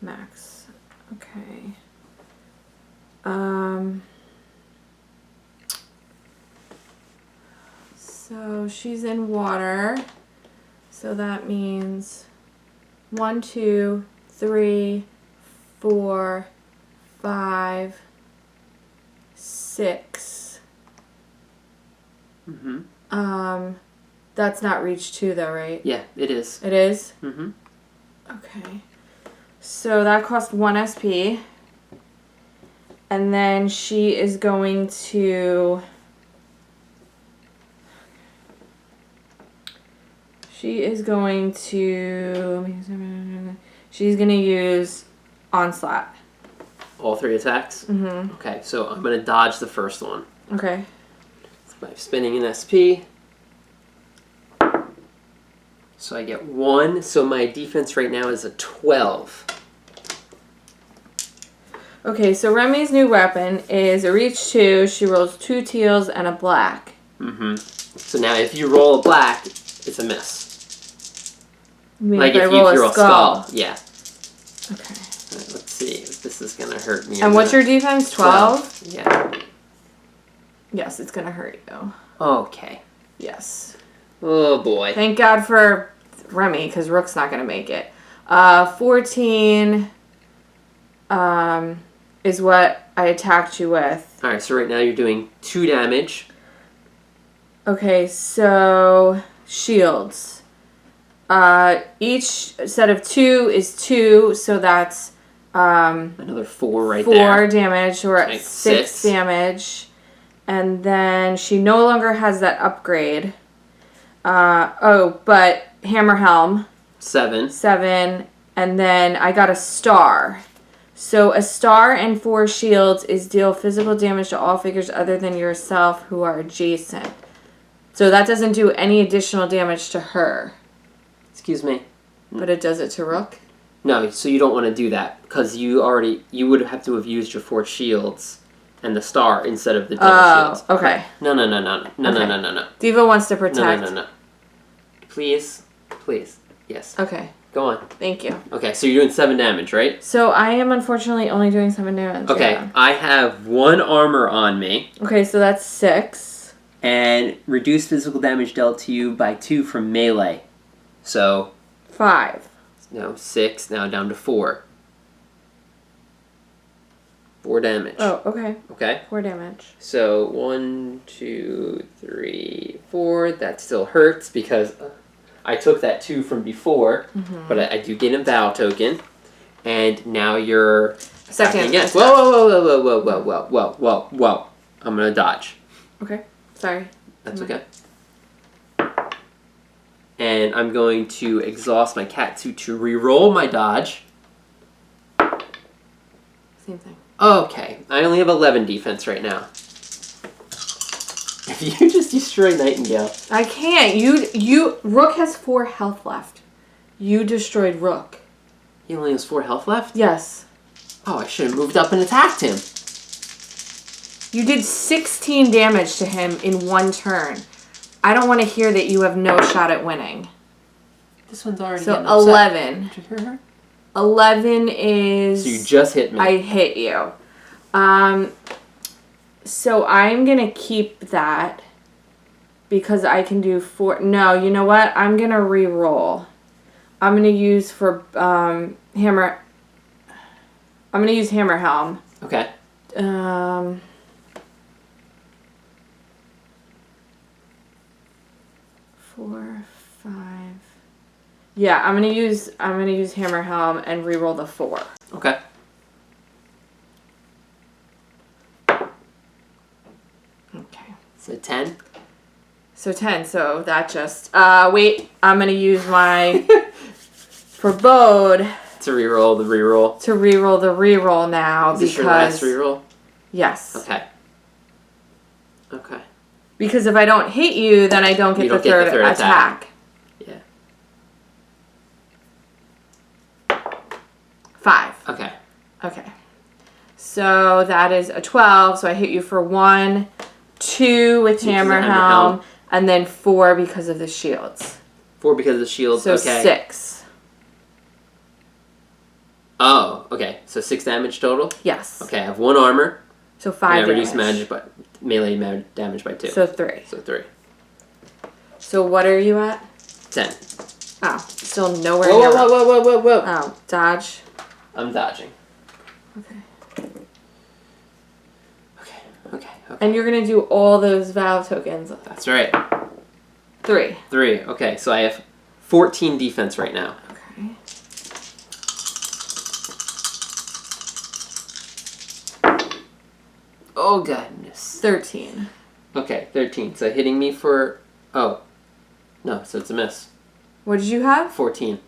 Max. Okay. So she's in water. So that means 1, 2, 3, 4, 5, 6. That's not reach 2 though, right? Yeah, it is. It is? Mm-hmm. Okay. So that cost 1 SP. And then she is going to... She's going to use Onslaught. All 3 attacks? Mm-hmm. Okay, so I'm going to dodge the first one. Okay. By spending an SP. So I get 1. So my defense right now is a 12. Okay, so Remi's new weapon is a reach 2. She rolls 2 teals and a black. Mm-hmm. So now if you roll a black, it's a miss. You mean Like if I if you roll a roll skull? Yeah. Okay. Alright, let's see if this is going to hurt me. And what's your defense? 12? Yeah. Yes, it's going to hurt you. Okay. Yes. Oh boy. Thank God for Remi, because Rook's not going to make it. 14 is what I attacked you with. Alright, so right now you're doing 2 damage. Okay, so shields. Each set of 2 is 2, so that's Another 4 right 4 there. damage, so we're at Like 6 damage. And then she no longer has that upgrade. But Hammer Helm. 7. 7. And then I got a star. So a star and 4 shields is deal physical damage to all figures other than yourself who are adjacent. So that doesn't do any additional damage to her. Excuse me. But it does it to Rook? No, so you don't want to do that because you would have to have used your 4 shields and the star instead of the double shields. Okay. No. Diva wants to protect. No. Please. Yes. Okay. Go on. Thank you. Okay, so you're doing 7 damage, right? So I am unfortunately only doing 7 damage. Okay, Yeah. I have 1 armor on me. Okay, so that's 6. And reduce physical damage dealt to you by 2 from melee. So 5. no, 6, now down to 4. 4 damage. Oh, okay. Okay. 4 damage. So 1, 2, 3, 4. That still hurts because I took that 2 from before, but I do get a battle token, and now you're Second. attacking again. Whoa! I'm gonna dodge. Okay. Sorry. That's okay. And I'm going to exhaust my cat suit to re-roll my dodge. Same thing. Okay, I only have 11 defense right now. If you just destroy Nightingale. I can't. Rook has 4 health left. You destroyed Rook. He only has 4 health left? Yes. Oh, I should have moved up and attacked him. You did 16 damage to him in 1 turn. I don't want to hear that you have no shot at winning. This one's already So getting upset. 11. Did you hear her? 11 is... So you just hit me. I hit you. So I'm going to keep that because I can do 4... No, you know what? I'm going to re-roll. I'm going to use for Hammer... I'm going to use Hammer Helm. Okay. 4, 5... Yeah, I'm gonna use Hammer Helm and reroll the 4. Okay. Okay. So 10. So 10. So that just wait. I'm gonna use my forebode To reroll the reroll. to reroll the reroll now Is because this your last reroll? yes. Okay. Okay. Because if I don't hit you, then I don't get, You the, don't get third the third attack. Yeah. 5. Okay. Okay. So that is a 12. So I hit you for 1, 2 with Hammer Helm, and then 4 because of the shields. 4 because of the shield. So okay. 6. Oh, okay. So 6 damage total? Yes. Okay, I have 1 armor. So 5 and I damage. reduce melee damage by 2. So 3. So 3. So what are you at? 10. Oh, still nowhere Whoa, near. whoa, whoa, whoa, whoa, whoa. Oh, dodge. I'm dodging. Okay. Okay. And you're going to do all those Valve tokens. That's right. 3. 3. Okay, so I have 14 defense right now. Okay. Oh, goodness. 13. Okay, 13. So hitting me for... Oh. No, so it's a miss. What did you have? 14.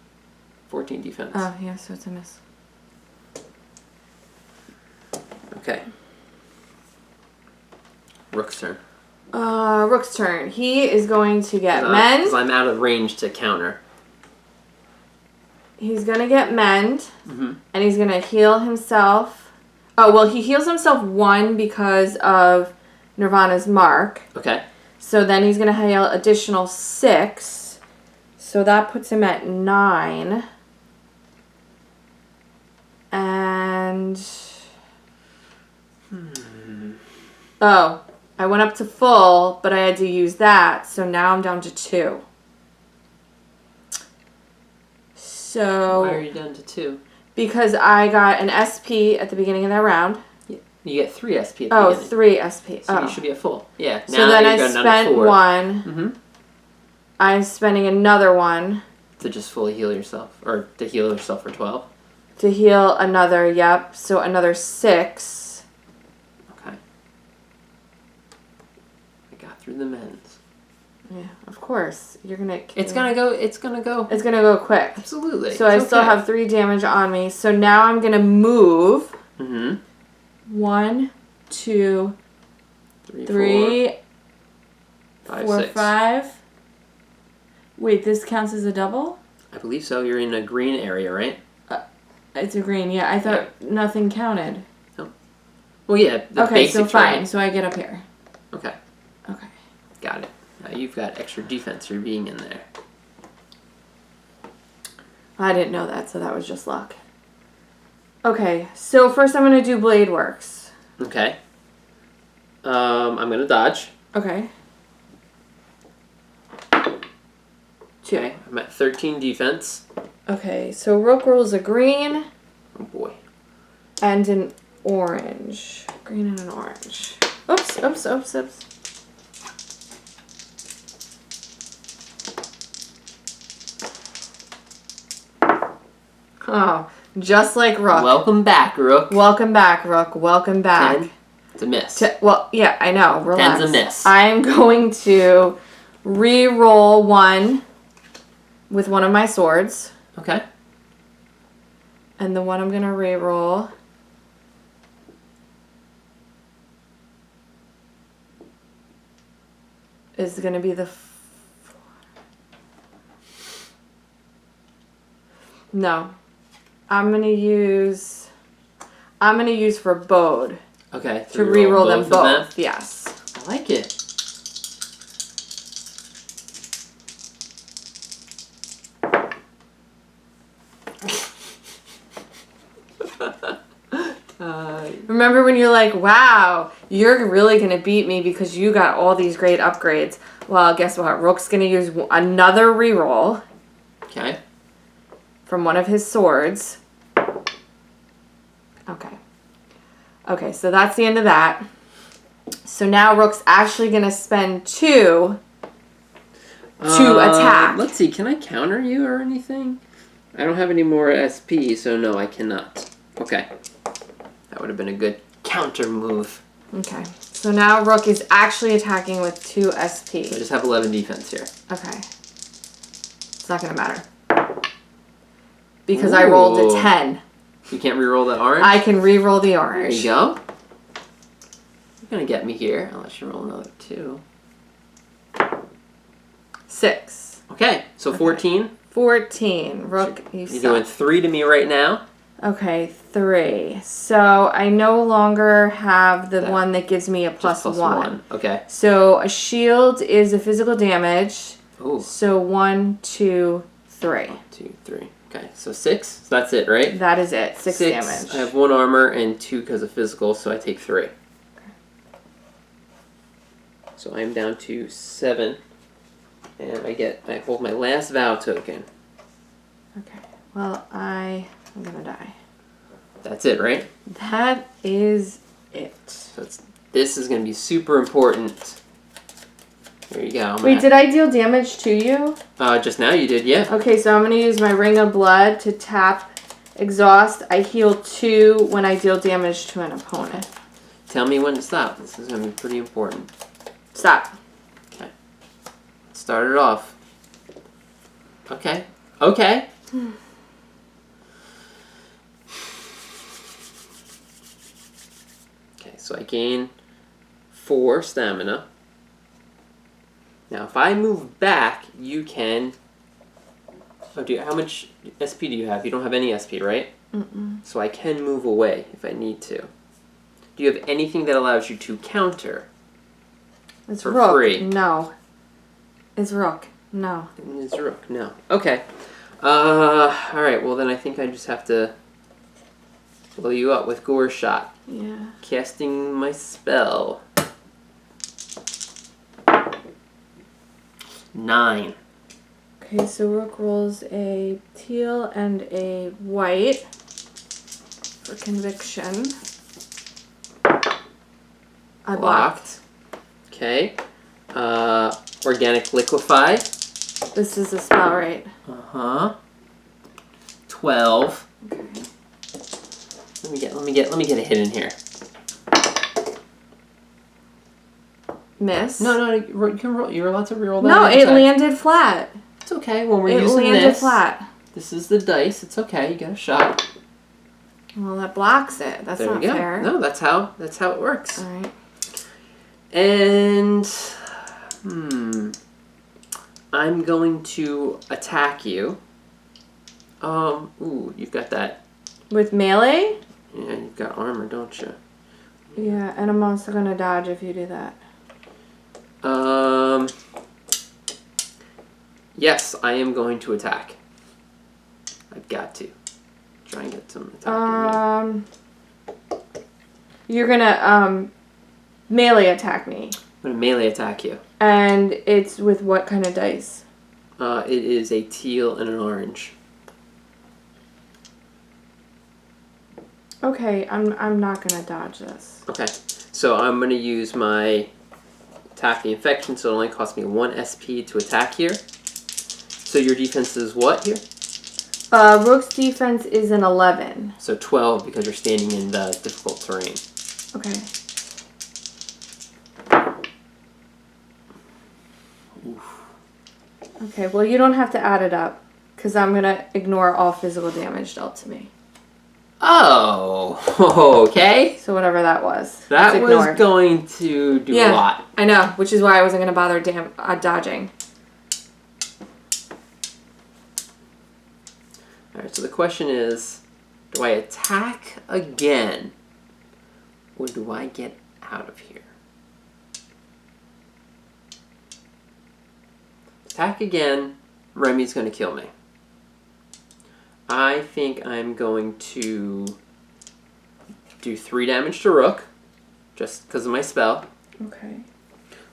14 defense. Oh, yeah, so it's a miss. Okay. Rook's turn. Rook's turn. He is going to get mend. Because I'm out of range to counter. He's going to get mend. Mm-hmm. And he's going to heal himself. Oh, well, he heals himself 1 because of Nirvana's mark. Okay. So then he's going to heal additional 6. So that puts him at 9. And... Oh, I went up to full, but I had to use that. So now I'm down to 2. So... Why are you down to 2? Because I got an SP at the beginning of that round. You get 3 SP at the Oh, beginning. 3 SP. So oh. you should be at full. Yeah. Now So then I you've gone down to spent 4. 1. Mm-hmm. I'm spending another 1. To just fully heal yourself. Or to heal yourself for 12. To heal another, yep. So another 6. Okay. I got through the mends. Yeah, of course. You're gonna kill. It's gonna go. It's gonna go quick. Absolutely. So I still have 3 damage on me. So now I'm gonna move. Mm-hmm. 1, 2, 3, 3, 5, 4, 6. 5. Wait, this counts as a double? I believe so. You're in a green area, right? It's a green, yeah. I thought nothing counted. Well, yeah. The Okay, basic so fine. terrain. So I get up here. Okay. Okay. Got it. Now you've got extra defense for being in there. I didn't know that, so that was just luck. Okay, so first I'm going to do Blade Works. Okay. I'm gonna dodge. Okay. 2. Okay. I'm at 13 defense. Okay, so Rook rolls a green Oh boy. and an orange. Green and an orange. Oops, oops, oops, oops. Oh, just like Rook. Welcome back, Rook. Welcome back, Rook. Welcome back. 10. It's a miss. Well, yeah, I know. Relax. 10's a miss. I'm going to re-roll 1 with one of my swords. Okay. And the one I'm going to re-roll is going to be the... No. I'm going to use forebode Okay. to re-roll them of both. Yes. I like it. Remember when you're like, wow, you're really going to beat me because you got all these great upgrades. Well, guess what? Rook's going to use another reroll Okay. from one of his swords. Okay. Okay, so that's the end of that. So now Rook's actually going to spend 2 to attack. Let's see, can I counter you or anything? I don't have any more SP, so no, I cannot. Okay. That would have been a good counter move. Okay. So now Rook is actually attacking with 2 SP. So I just have 11 defense here. Okay. It's not going to matter. Because I rolled a 10. You can't re-roll that orange? I can re-roll the orange. There you go. You're going to get me here, unless you roll another 2. 6. Okay, so 14. 14. Rook, you suck. You're doing 3 to me right now. Okay, 3. So I no longer have the one that gives me a plus 1. Okay. So a shield is a physical damage. Ooh. So 1, 2, 3. 1, 2, 3. Okay, so 6. So that's it, right? That is it. 6 damage. I have 1 armor and 2 because of physical, so I take 3. Okay. So I'm down to 7. And I hold my last vow token. Okay. Well, I'm gonna die. That's it, right? That is it. So this is gonna be super important. There you go. Wait, did I deal damage to you? Just now you did, yeah. Okay, so I'm gonna use my Ring of Blood to tap Exhaust. I heal 2 when I deal damage to an opponent. Tell me when to stop. This is gonna be pretty important. Stop. Okay. Start it off. Okay. Okay. Okay, so I gain 4 stamina. Now, if I move back, you can... Oh, how much SP do you have? You don't have any SP, right? Mm-mm. So I can move away if I need to. Do you have anything that allows you to counter? It's for Rook. free? No. It's Rook. No. It's Rook. No. Okay. Alright, well then I think I just have to blow you up with Gore Shot. Yeah. Casting my spell. 9. Okay, so Rook rolls a teal and a white for conviction. I blocked. Okay. Organic Liquefy. This is a spell, right? Uh-huh. 12. Okay. Let me get a hit in here. Miss. No, you can roll. You're allowed to reroll that. No, it landed flat. It's okay. When we're It using landed this, flat. this is the dice. It's okay. You got a shot. Well, that blocks it. That's There not you go. fair. No, that's how it works. All right. And I'm going to attack you. Ooh, you've got that. With melee? Yeah, you've got armor, don't you? Yeah, and I'm also gonna dodge if you do that. Yes, I am going to attack. I've got to. Try and get some attack in me. You're gonna, melee attack me. I'm going to melee attack you. And it's with what kind of dice? It is a teal and an orange. Okay, I'm not gonna dodge this. Okay, so I'm going to use my attack the infection, so it only costs me 1 SP to attack here. So your defense is what here? Rook's defense is an 11. So 12 because you're standing in the difficult terrain. Okay. Oof. Okay, well you don't have to add it up, because I'm gonna ignore all physical damage dealt to me. Oh, okay. So whatever that was. That it's was ignored. going to do a lot. I know, which is why I wasn't gonna bother dodging. Alright, so the question is, do I attack again? Or do I get out of here? Attack again, Remi's going to kill me. I think I'm going to do 3 damage to Rook, just because of my spell. Okay.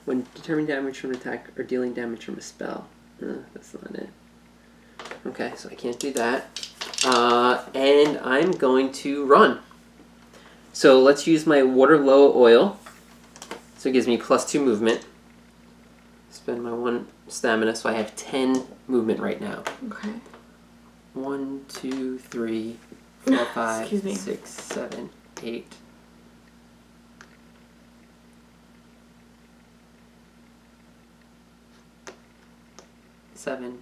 When determining damage from an attack or dealing damage from a spell. That's not it. Okay, so I can't do that. And I'm going to run. So let's use my Waterlow Oil. So it gives me +2 movement. Spend my 1 stamina, so I have 10 movement right now. Okay. 1, 2, 3, 4, 5, Excuse me. 6, 7, 8. Seven,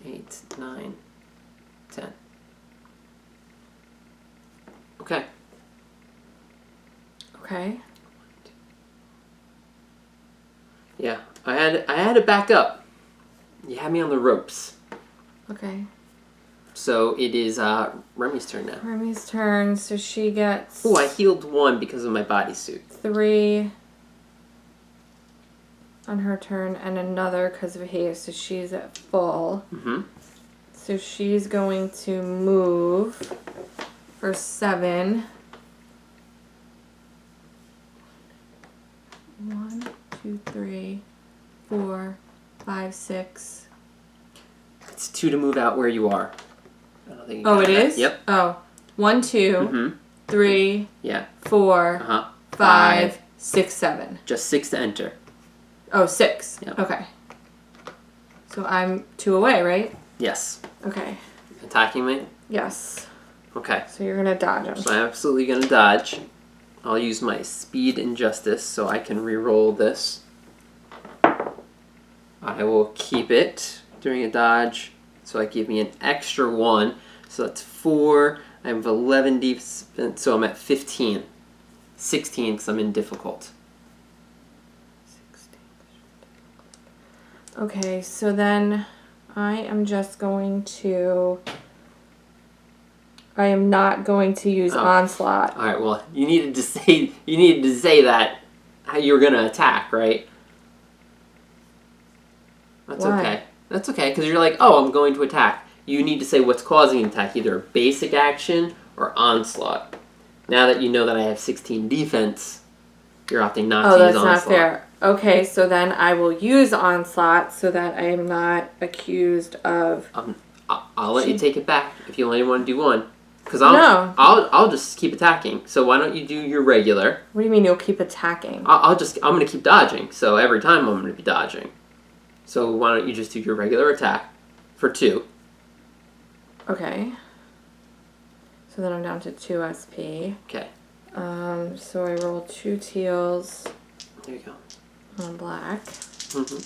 8, 9, 10. Okay. Okay. Yeah, I had to back up. You had me on the ropes. Okay. So it is Remi's turn now. Remi's turn, so she gets... Oh, I healed 1 because of my bodysuit. 3 on her turn and another because of haste, so she's at full. Mm-hmm. So she's going to move for 7. 1, 2, 3, 4, 5, 6. It's 2 to move out where you are. I don't think you Oh, got it that. is? Yep. Oh. 1, 2, Mm-hmm. 3, Yeah. 4, Uh-huh. 5, 6, 7. Just 6 to enter. Oh, 6. Yep. Okay. So I'm 2 away, right? Yes. Okay. Attacking me? Yes. Okay. So you're going to dodge him. So I'm absolutely going to dodge. I'll use my speed and justice so I can re-roll this. I will keep it during a dodge, so that gives me an extra 1. So that's 4. I have 11 defense, so I'm at 15. 16 because I'm in difficult. Okay, so then I am just going to... I am not going to use Onslaught. All right. Well, you needed to say that how you were gonna attack, right? That's Why? okay. That's okay because you're like, oh, I'm going to attack. You need to say what's causing an attack, either a basic action or onslaught. Now that you know that I have 16 defense, you're opting not to use that's onslaught. not fair. Okay, so then I will use Onslaught so that I am not accused of... I'll let you take it back if you only want to do 1. Because I'll just keep attacking. So why don't you do your regular? What do you mean you'll keep attacking? I'm gonna keep dodging. So every time I'm gonna be dodging. So why don't you just do your regular attack for 2? Okay. So then I'm down to 2 SP. Okay. So I roll 2 teals. There you go. On black. Mm-hmm.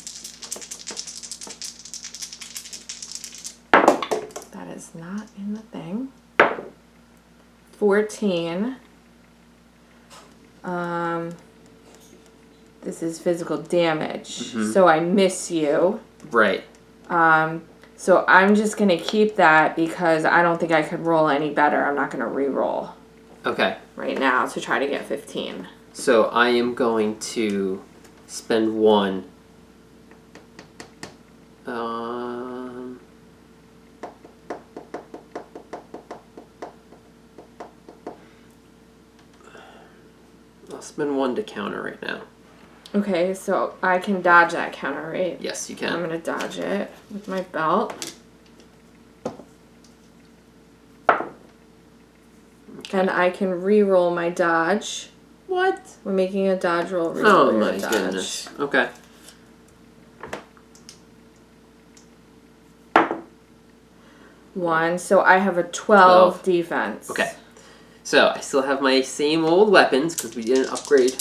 That is not in the thing. 14. This is physical damage. Mm-hmm. So I miss you. Right. So I'm just going to keep that because I don't think I could roll any better. I'm not going to re-roll. Okay. Right now to try to get 15. So I am going to spend 1. I'll spend 1 to counter right now. Okay, so I can dodge that counter, right? Yes, you can. I'm going to dodge it with my belt. Okay. And I can re-roll my dodge. What? We're making a dodge roll. Oh my goodness. Okay. One, so I have a 12 defense. Okay. So I still have my same old weapons because we didn't upgrade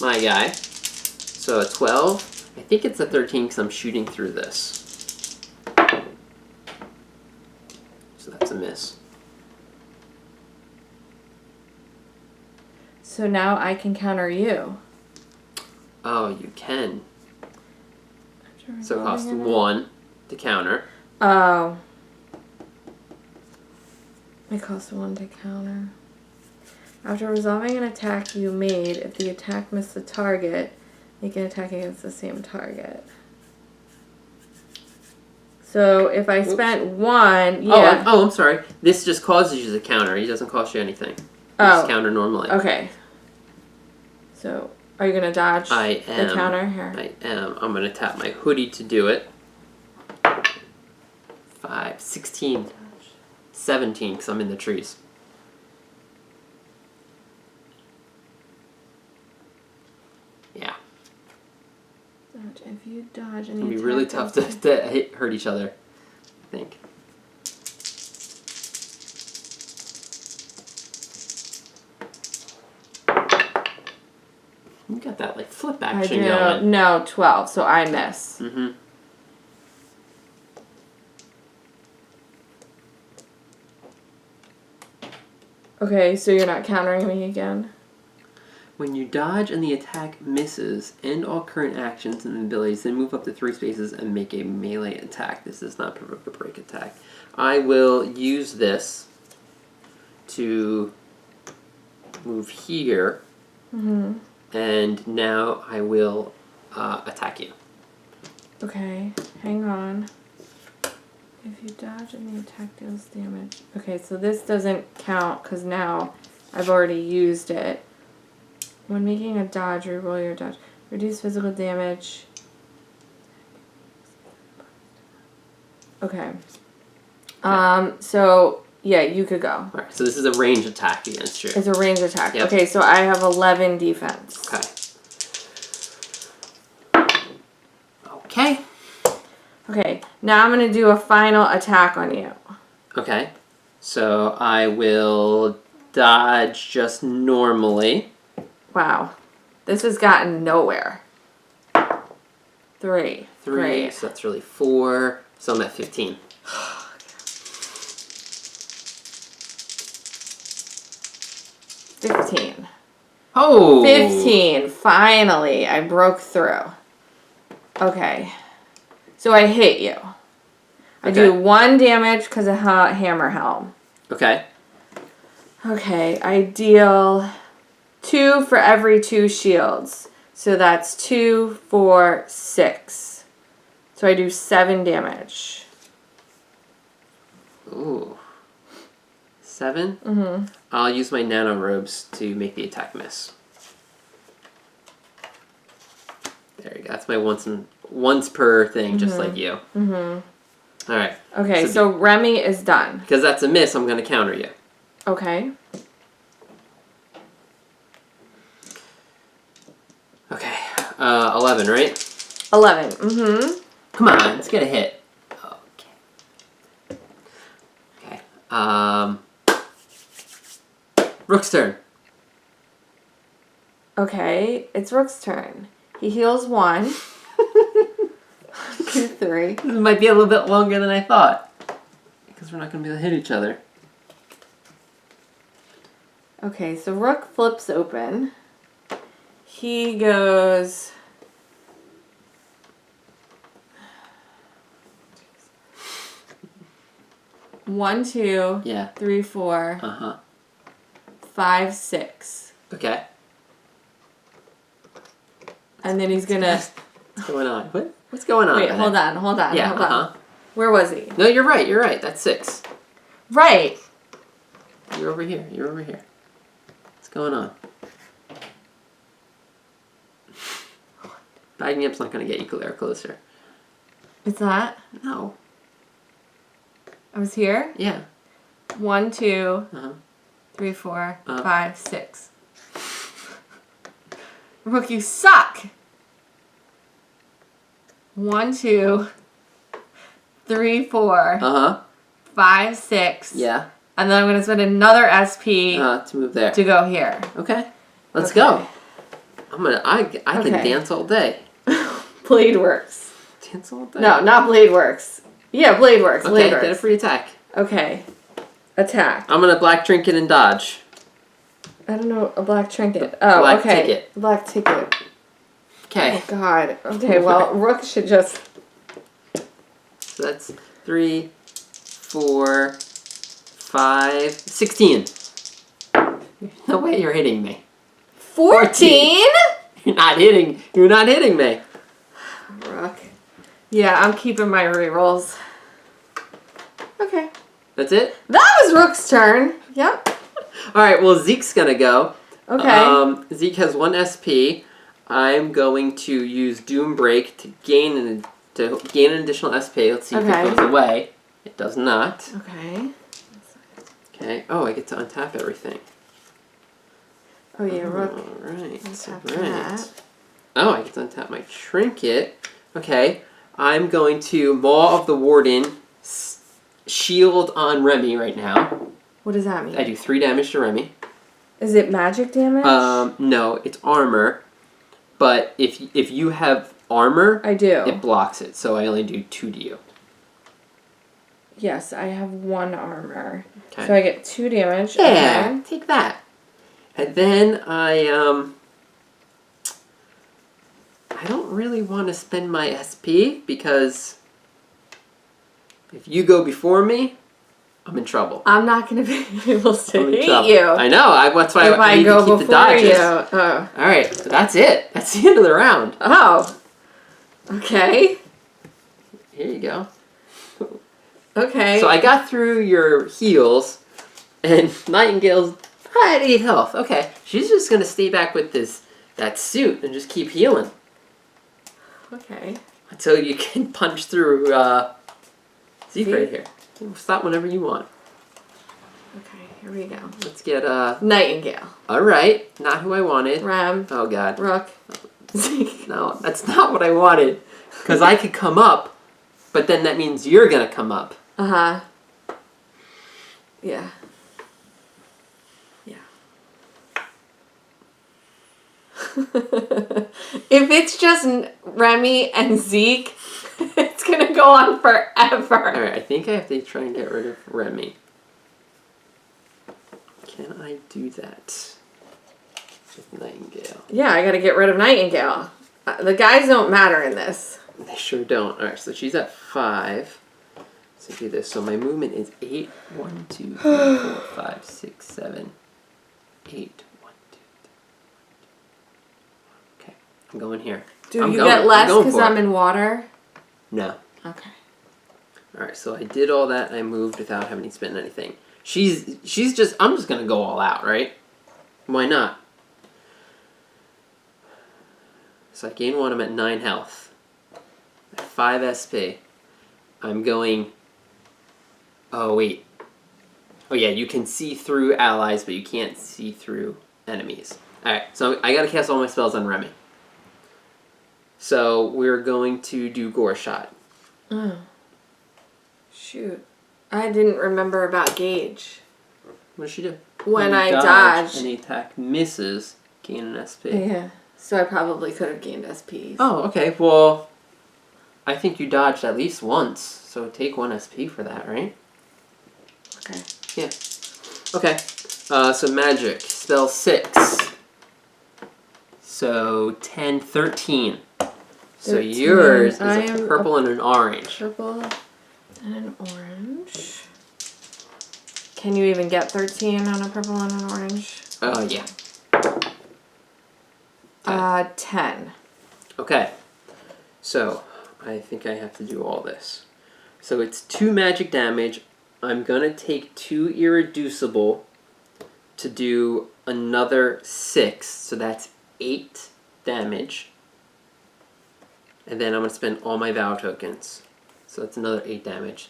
my guy. So a 12. I think it's a 13 because I'm shooting through this. So that's a miss. So now I can counter you. Oh, you can. So it costs 1 to counter. Oh. It costs 1 to counter. After resolving an attack you made, if the attack missed the target, make an attack against the same target. So if I spent 1, yeah. Oh, I'm sorry. This just causes you to counter. It doesn't cost you anything. You just counter normally. Okay. So, are you going to dodge the counter here? I am. I'm going to tap my hoodie to do it. 5, 16, 17 because I'm in the trees. Yeah. If you dodge and It'll be really tough to hurt each other, I think. You got that like flip action going. No, 12, so I miss. Mm-hmm. Okay, so you're not countering me again? When you dodge and the attack misses, end all current actions and abilities, then move up to 3 spaces and make a melee attack. This does not provoke a break attack. I will use this to move here, and now I will attack you. Okay, hang on. If you dodge and the attack deals damage. Okay, so this doesn't count because now I've already used it. When making a dodge, reroll your dodge. Reduce physical damage. Okay. So, yeah, you could go. Alright, so this is a range attack against you. It's a range attack. Yep. Okay, so I have 11 defense. Okay. Okay, now I'm going to do a final attack on you. Okay. So I will dodge just normally. Wow. This has gotten nowhere. 3. 3, Great. so that's really 4. So I'm at 15. 15. Oh! 15. Finally, I broke through. Okay. So I hit you. I do 1 damage because of hammer helm. Okay. Okay, I deal 2 for every 2 shields. So that's 2, 4, 6. So I do 7 damage. Ooh. 7? Mm-hmm. I'll use my nano robes to make the attack miss. There you go. That's my once per thing, just like you. Mm-hmm. Alright. Okay, so Remi is done. Because that's a miss, I'm going to counter you. Okay. Okay. 11, right? 11. Mm-hmm. Come on, let's get a hit. Okay. Okay. Rook's turn. Okay, it's Rook's turn. He heals 1. 2, 3. This might be a little bit longer than I thought. Because we're not going to be able to hit each other. Okay, so Rook flips open. He goes... One, 2, 3, 4, 5, 6. Okay. And then he's gonna... What's going on? What's going on? Wait, hold on. Yeah, Where was he? No, you're right. That's 6. Right. You're over here. What's going on? Bagging up's not going to get you closer. It's not? No. I was here? Yeah. 1, 2, 3, 4, 5, 6. Rook, you suck! 1, 2, 3, 4, 5, 6. Yeah. And then I'm going to spend another SP to move there. to go here. Okay. Let's go. I can dance all day. Blade works. Dance all day? No, not blade works. Yeah, blade works. Okay, Blade works. get a free attack. Okay. Attack. I'm going to black trinket and dodge. I don't know, a black trinket. Oh, black okay. ticket. Black ticket. Okay. Oh, God. Okay, well, Rook should just... So that's 3, 4, 5, 16. No way you're hitting me. 14? You're not hitting me. Rook. Yeah, I'm keeping my rerolls. Okay. That's it? That was Rook's turn. Yep. Alright, well, Zeke's gonna go. Okay. Zeke has 1 SP. I'm going to use Doom Break to gain an additional SP. Let's see if it goes away. It does not. Okay. Okay. Oh, I get to untap everything. Oh, yeah, Rook. Alright. Untap Right. Oh, I get to untap my trinket. Okay. I'm going to Maw of the Warden shield on Remi right now. What does that mean? I do 3 damage to Remi. Is it magic damage? No, it's armor. But if you have armor, I do. It blocks it. So I only do 2 to you. Yes, I have 1 armor. Okay. So I get 2 damage. Yeah, Okay. take that. And then I don't really want to spend my SP because if you go before me, I'm in trouble. I'm not going to be able to I'm in hit trouble. you. I know. That's why if I need go to keep the before dodges. you. Oh. All right, so that's it. That's the end of the round. Oh. Okay. Here you go. Okay. So I got through your heals, and Nightingale's at 8 health. Okay, she's just gonna stay back with that suit and just keep healing. Okay. Until you can punch through Zeke right here. Stop whenever you want. Okay, here we go. Let's get Nightingale. Alright, not who I wanted. Rem. Oh god. Rook. No, that's not what I wanted. Because I could come up, but then that means you're gonna come up. Uh-huh. Yeah. Yeah. If it's just Remi and Zeke, it's gonna go on forever. Alright, I think I have to try and get rid of Remi. Can I do that with Nightingale? Yeah, I gotta get rid of Nightingale. The guys don't matter in this. They sure don't. Alright, so she's at 5. So do this. So my movement is 8. 1, 2, 3, 4, 5, 6, 7, 8. 1, 2, 3. Okay, I'm going here. Do you get less because I'm in water? No. Okay. Alright, so I did all that. I moved without having to spend anything. She's just, I'm just going to go all out, right? Why not? So I gain 1, I'm at 9 health. At 5 SP. I'm going... Oh, wait. Oh, yeah, you can see through allies, but you can't see through enemies. Alright, so I gotta cast all my spells on Remi. So we're going to do Gore Shot. Oh. Shoot. I didn't remember about Gauge. What does she do? When I dodge dodged. and the attack misses, gain an SP. Yeah. So I probably could have gained SPs. Oh, okay. Well, I think you dodged at least once, so take 1 SP for that, right? Okay. Yeah. Okay. So magic. Spell 6. So 10, 13. So 13. yours is I a am purple and an orange. Purple and an orange. Can you even get 13 on a purple and an orange? Yeah. 10. Okay. So, I think I have to do all this. So it's 2 magic damage. I'm going to take 2 irreducible to do another 6. So that's 8 damage. And then I'm going to spend all my vow tokens. So that's another 8 damage.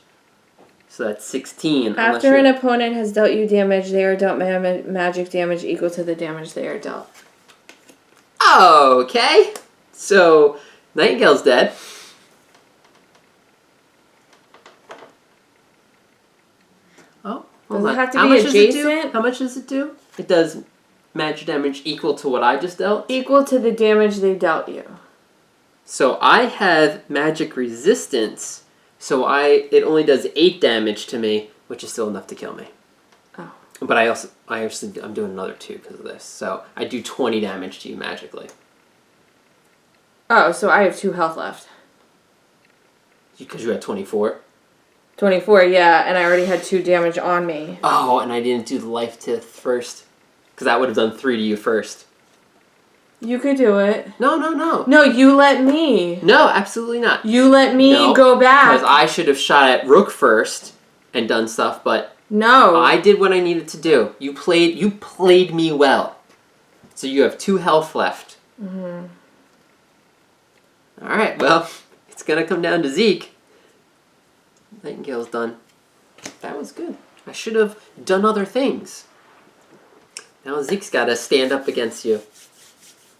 So that's 16. After an opponent has dealt you damage, they are dealt magic damage equal to the damage they are dealt. Okay. So, Nightingale's dead. Oh, hold Does it on. have to How be much does it do? adjacent? How much does it do? It does magic damage equal to what I just dealt. Equal to the damage they dealt you. So I have magic resistance, so it only does 8 damage to me, which is still enough to kill me. Oh. But I'm doing another 2 because of this. So I do 20 damage to you magically. Oh, so I have 2 health left. Because you had 24? 24, yeah, and I already had 2 damage on me. Oh, and I didn't do the life tith first. Because that would have done 3 to you first. You could do it. No. No, you let me. No, absolutely not. You let me go back. Because I should have shot at Rook first and done stuff, but no. I did what I needed to do. You played me well. So you have 2 health left. Mm-hmm. Alright, well, it's going to come down to Zeke. Nightingale's done. That was good. I should have done other things. Now Zeke's got to stand up against you.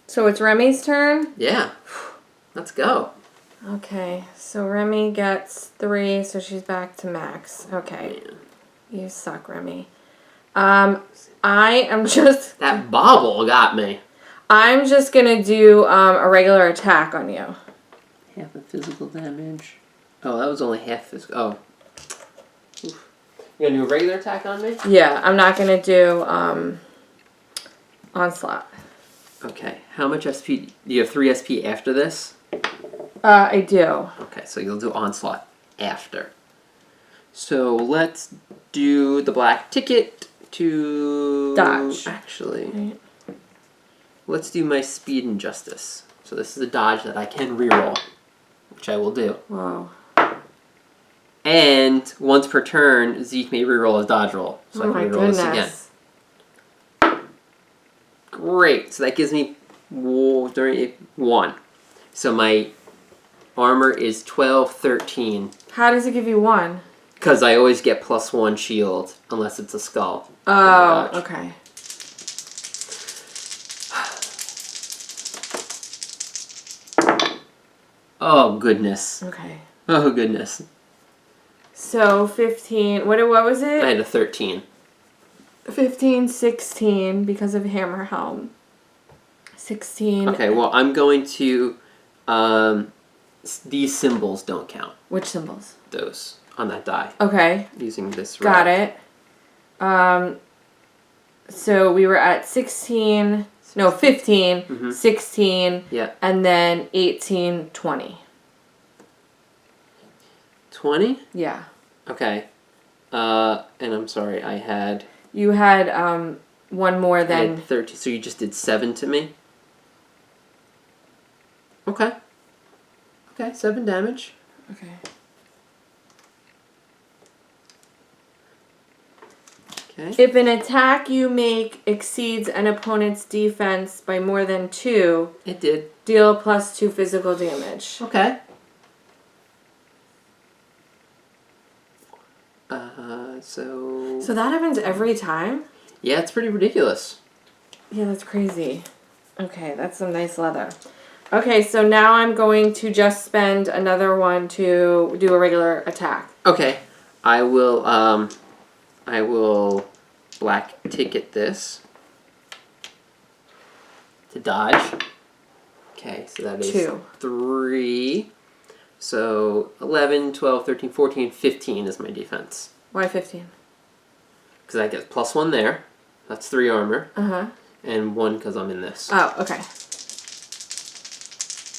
So it's Remi's turn? Yeah. Let's go. Okay, so Remi gets 3, so she's back to max. Okay. Man. You suck, Remi. I am just... That bobble got me. I'm just gonna do a regular attack on you. Half of physical damage. Oh, that was only half physical. Oh. Oof. You gonna do a regular attack on me? Yeah, I'm not gonna do onslaught. Okay. How much SP? Do you have 3 SP after this? I do. Okay, so you'll do onslaught after. So let's do the black ticket to... Dodge. Actually, Right. let's do my speed and justice. So this is a dodge that I can reroll, which I will do. Whoa. And once per turn, Zeke may reroll his dodge roll. So Oh I my can reroll this goodness. again. Great. So that gives me 1. So my armor is 12, 13. How does it give you 1? Because I always get +1 shield, unless it's a skull. Oh, okay. Oh, goodness. Okay. Oh, goodness. So 15. What was it? I had a 13. 15, 16 because of hammer helm. 16. Okay, well, I'm going to... these symbols don't count. Which symbols? Those on that die. Okay. Using this Got route. it. So we were at 16. No, 15, 16, Yeah. and then 18, 20. 20? Yeah. Okay. And I'm sorry, I had... You had one more I than... had 13, so you just did 7 to me? Okay. Okay, 7 damage. Okay. Okay. If an attack you make exceeds an opponent's defense by more than 2, It did. deal +2 physical damage. Okay. So that happens every time? Yeah, it's pretty ridiculous. Yeah, that's crazy. Okay, that's some nice leather. Okay, so now I'm going to just spend another one to do a regular attack. Okay. I will black ticket this to dodge. Okay, so that is 2. 3. So 11, 12, 13, 14, 15 is my defense. Why 15? Because I get +1 there. That's 3 armor. Uh-huh. And 1 because I'm in this. Oh, okay.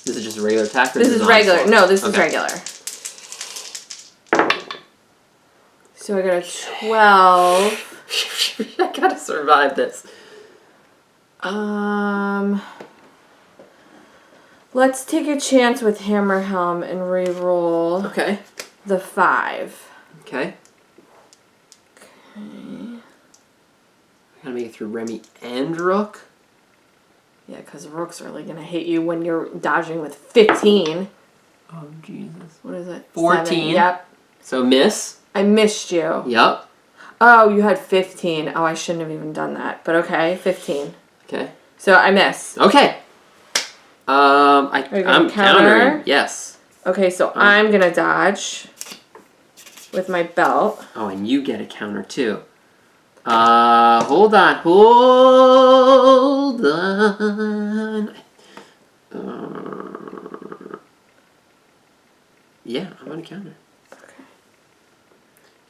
This is just a regular attack? Or This is regular. onslaught? No, this is Okay. regular. So I got a 12. I gotta survive this. Let's take a chance with Hammer Helm and re-roll Okay. the 5. Okay. Okay. I gotta make it through Remi and Rook. Yeah, because Rook's really going to hit you when you're dodging with 15. Oh, Jesus. What is it? 14. 7. Yep. So miss. I missed you. Yup. Oh, you had 15. Oh, I shouldn't have even done that. But okay, 15. Okay. So I miss. Okay. Are you gonna I'm countering. Yes. Okay, so I'm going to dodge with my belt. Oh, and you get a counter too. Hold on. Hold on. Yeah, I'm gonna counter. Okay.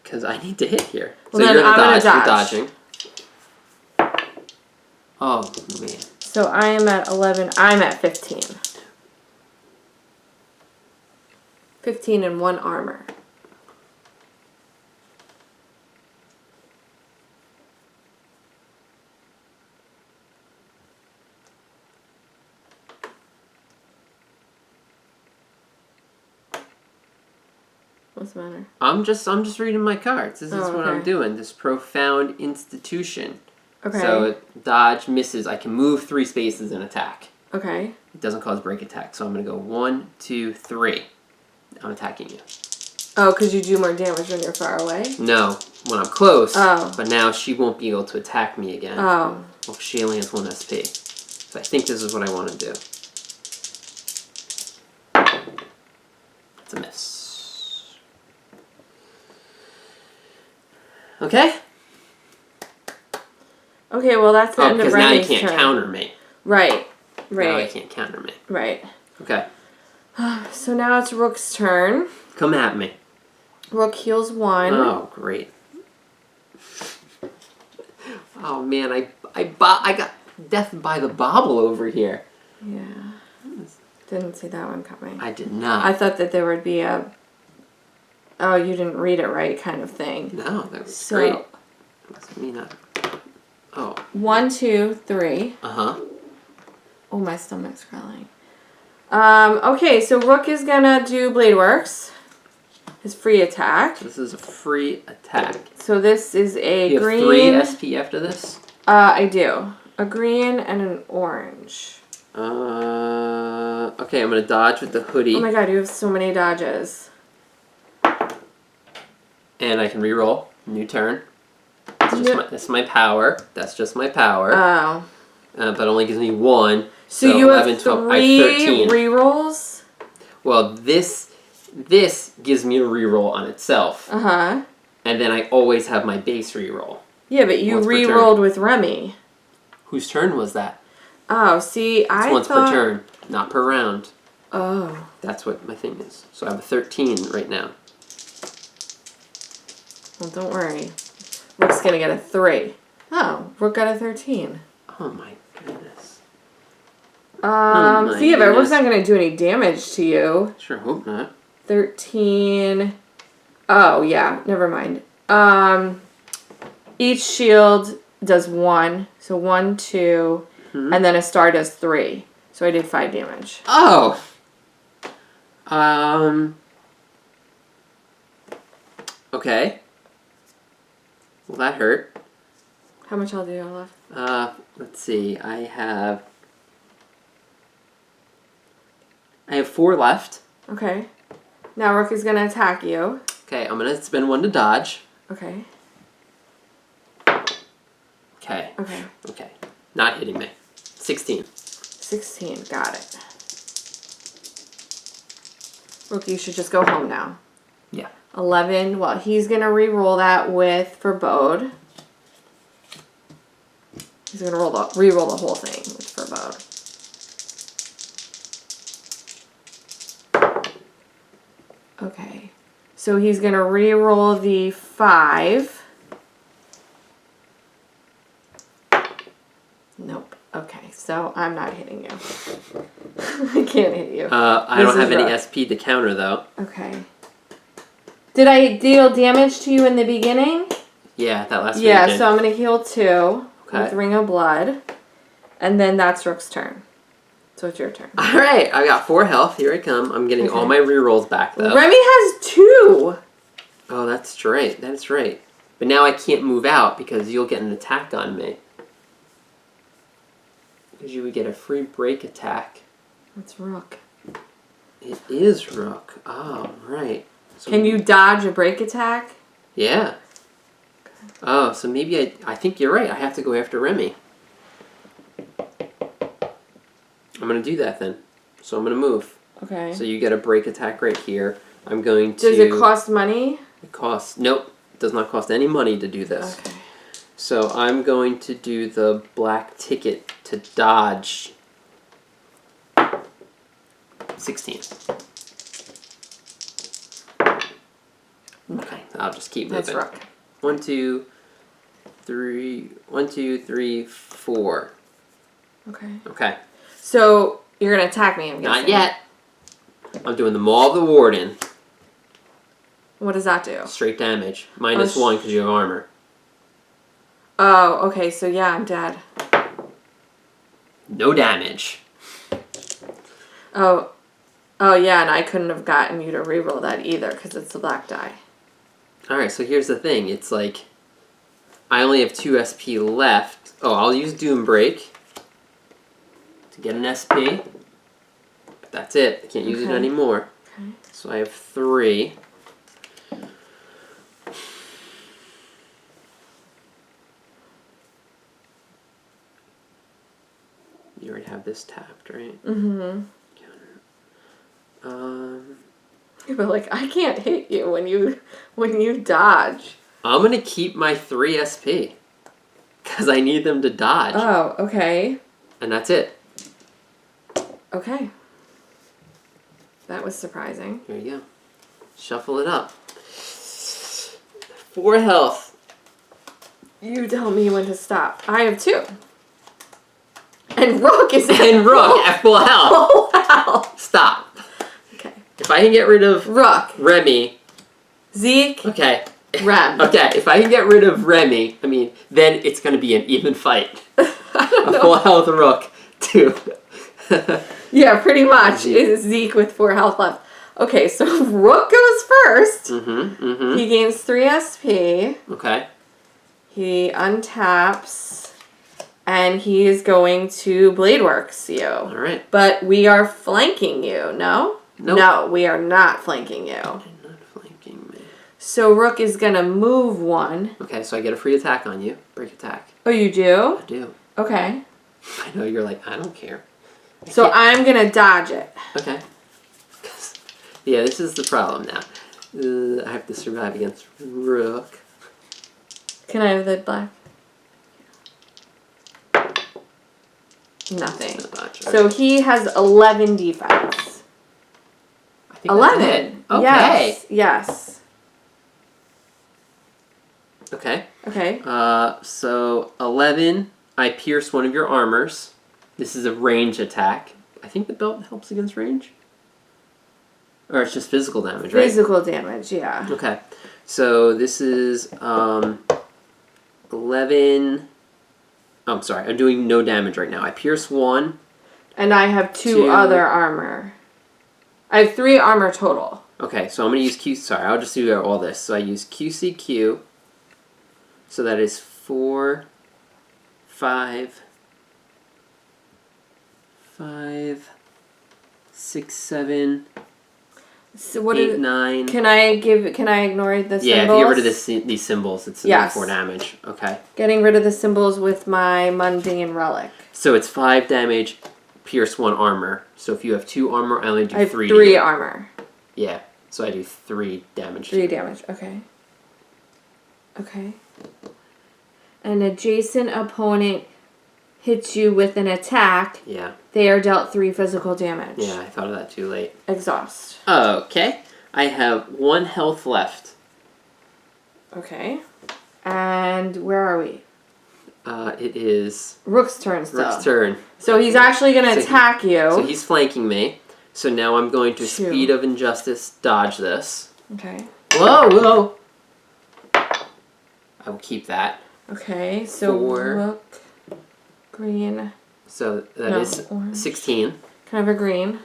Because I need to hit here. Well, so then you're gonna I'm dodge. gonna You're dodging. Oh, man. So I am at 11. I'm at 15. 15 and 1 armor. What's the matter? I'm just reading my cards. This is what I'm okay. doing. This profound institution. Okay. So dodge misses. I can move 3 spaces and attack. Okay. It doesn't cause break attack. So I'm gonna go 1, 2, 3. I'm attacking you. Oh, because you do more damage when you're far away? No, when I'm close. Oh. But now she won't be able to attack me again. Oh. Well, she only has 1 SP. So I think this is what I want to do. It's a miss. Okay. Okay, well that's the end of because now you Remi's can't turn. counter me. Right. Now you can't counter me. Right. Okay. So now it's Rook's turn. Come at me. Rook heals 1. Oh, great. Oh man, I got death by the bobble over here. Yeah. Didn't see that one coming. I did not. I thought that there would be a, oh, you didn't read it right kind of thing. No, that was So, great. Must me not. Oh. 1, 2, 3. Uh-huh. Oh, my stomach's growling. Okay, so Rook is gonna do Blade Works. His free attack. This is a free attack. So this is a You green. have 3 SP after this? I do. A green and an orange. Okay, I'm gonna dodge with the hoodie. Oh my god, you have so many dodges. And I can reroll. New turn. That's my power. That's just my power. Oh. But it only gives me 1. So you 11, have 12, I 3 have 13. rerolls? Well, this gives me a reroll on itself. Uh-huh. And then I always have my base reroll. Yeah, but you Once per rerolled with Remi. Whose turn was that? Oh, see, It's once per turn, not per round. Oh. That's what my thing is. So I have a 13 right now. Well, don't worry. Rook's gonna get a 3. Oh, Rook got a 13. Oh my goodness. So yeah, but Rook's not gonna do any damage to you. Sure hope not. 13. Oh, yeah, never mind. Each shield does 1. So 1, 2, and then a star does 3. So I did 5 damage. Oh! Okay. Well, that hurt. How much health do you have left? Let's see. I have 4 left. Okay. Now Rook is gonna attack you. Okay, I'm gonna spend 1 to dodge. Okay. Okay. Okay. Okay. Not hitting me. 16. 16. Got it. Rook, you should just go home now. Yeah. 11. Well, he's gonna re-roll that with Forebode. He's gonna re-roll the whole thing with Forebode. Okay. So he's gonna re-roll the 5. Nope. Okay, so I'm not hitting you. I can't hit you. I don't have any SP to counter though. Okay. Did I deal damage to you in the beginning? Yeah, that last Yeah, one. so I'm gonna heal 2 Okay. with Ring of Blood. And then that's Rook's turn. So it's your turn. Alright, I got 4 health. Here I come. I'm getting all my rerolls back though. Remi has 2! Oh, that's right. That's right. But now I can't move out because you'll get an attack on me. Because you would get a free break attack. That's Rook. It is Rook. Oh, right. So Can you dodge a break attack? Yeah. Oh, so maybe I think you're right. I have to go after Remi. I'm going to do that then. So I'm going to move. Okay. So you get a break attack right here. I'm going to... Does it cost money? It costs... Nope. It does not cost any money to do this. Okay. So I'm going to do the black ticket to dodge 16. Okay, I'll just keep moving. That's Rook. 1, 2, 3. 1, 2, 3, 4. Okay. Okay. So you're gonna attack me, I'm guessing. Not yet. I'm doing the Maul of the Warden. What does that do? Straight damage. -1 because you have armor. Oh, okay, so yeah, I'm dead. No damage. Oh. Oh yeah, and I couldn't have gotten you to reroll that either because it's the black die. Alright, so here's the thing. It's like, I only have 2 SP left. Oh, I'll use Doom Break to get an SP. But that's it. I can't use it anymore. Okay. So I have 3. You already have this tapped, right? Mm-hmm. Counter. But like, I can't hit you when you dodge. I'm gonna keep my 3 SP. Because I need them to dodge. Oh, okay. And that's it. Okay. That was surprising. Here you go. Shuffle it up. 4 health. You tell me when to stop. I have 2. And Rook is And Rook at full health. Oh, wow. Stop. Okay. If I can get rid of Rook. Remi. Zeke. Okay. Rem. Okay, if I can get rid of Remi, I mean, then it's going to be an even fight. I don't know. A full health Rook, too. Yeah, pretty much. Zeke. It's Zeke with 4 health left. Okay, so Rook goes first. Mm-hmm, mm-hmm. He gains 3 SP. Okay. He untaps. And he is going to Bladeworks you. All right. But we are flanking you, no? Nope. No, we are not flanking you. You're not flanking me. So Rook is going to move 1. Okay, so I get a free attack on you. Break attack. Oh, you do? I do. Okay. I know you're like, I don't care. So I'm going to dodge it. Okay. Yeah, this is the problem now. I have to survive against Rook. Can I have the black? Nothing. So he has 11 defense. I think 11. Okay. Yes. Yes. Okay. Okay. So 11. I pierce one of your armors. This is a range attack. I think the belt helps against range. Or it's just physical damage, right? Physical damage, yeah. Okay. So this is 11. Oh, I'm sorry. I'm doing no damage right now. I pierce 1. And I have 2 other armor. I have 3 armor total. Okay, so I'm going to use Q. Sorry, I'll just do all this. So I use QCQ. So that is 4, 5, 6, 7, So what 8, 9. Can I ignore the symbols? Yeah, if you get rid of these symbols, it's Yes. 4 damage. Okay. Getting rid of the symbols with my mundane relic. So it's 5 damage, pierce 1 armor. So if you have 2 armor, I only do 3. I have 3 armor. Yeah, so I do 3 damage. 3 damage, okay. Okay. An adjacent opponent hits you with an attack. Yeah. They are dealt 3 physical damage. Yeah, I thought of that too late. Exhaust. Okay. I have 1 health left. Okay. And where are we? It is Rook's turn still. Rook's turn. So he's actually going to So attack you. So he's flanking me. So now I'm going to Shoot. Speed of Injustice dodge this. Okay. Whoa, whoa! I will keep that. Okay, so 4. Rook, green. So that is orange. 16. Can I have a green?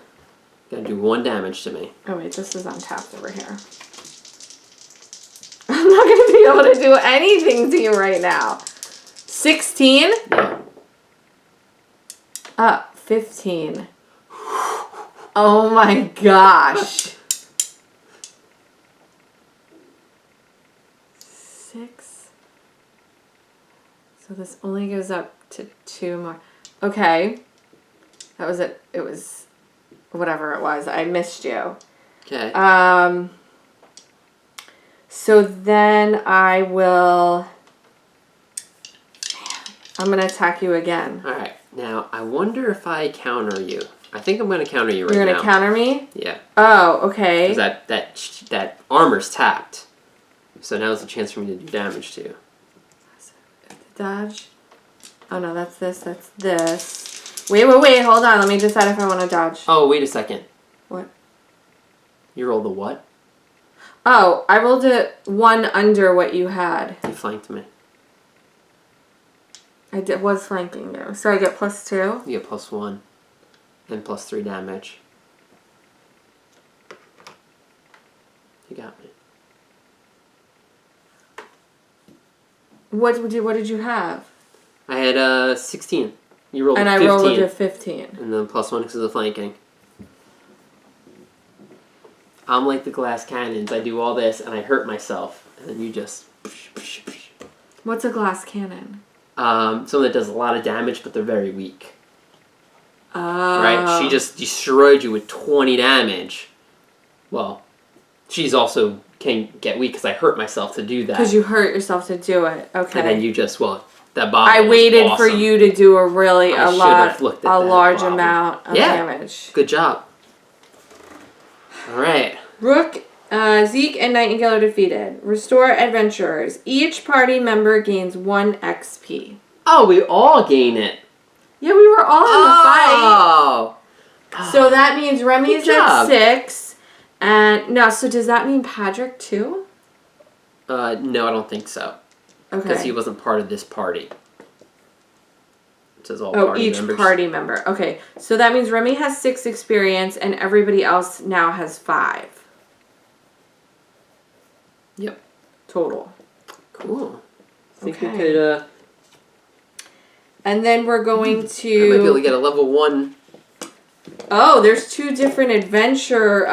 Gotta do 1 damage to me. Oh wait, this is untapped over here. I'm not going to be able to do anything to you right now. 16? Yeah. 15. Oh my gosh. 6. So this only goes up to 2 more. Okay. That was it. It was whatever it was. I missed you. Okay. So then I will... I'm going to attack you again. Alright. Now, I wonder if I counter you. I think I'm going to counter you right now. You're going to counter me? Yeah. Oh, okay. Because that armor's tapped. So now's a chance for me to do damage to you. Dodge. Oh no, that's this, that's this. Wait, hold on. Let me decide if I want to dodge. Oh, wait a second. What? You rolled a what? Oh, I rolled a 1 under what you had. You flanked me. Was flanking you. So I get +2? You get +1. And +3 damage. You got me. What did you have? I had 16. You rolled And a I 15. rolled a 15. And then +1 because of the flanking. I'm like the glass cannons. I do all this and I hurt myself. And then you just... What's a glass cannon? Someone that does a lot of damage, but they're very weak. Right? She just destroyed you with 20 damage. Well, she's also can get weak because I hurt myself to do that. Because you hurt yourself to do it. Okay. And then you just, that bottle I waited was for awesome. you to do a large bottle. amount of damage. Good job. All right. Rook, Zeke, and Nightingale are defeated. Restore adventurers. Each party member gains 1 XP. Oh, we all gain it. Yeah, we were all in the fight. Oh. So that means Remi's job. at 6. And no, so does that mean Patrick too? No, I don't think so. Okay. Because he wasn't part of this party. It says all party members. Each party member. Okay, so that means Remi has 6 experience and everybody else now has 5. Yep. Total. Cool. I think Okay. we could, And then we're going I might be able to get a level 1. Oh, there's 2 different adventure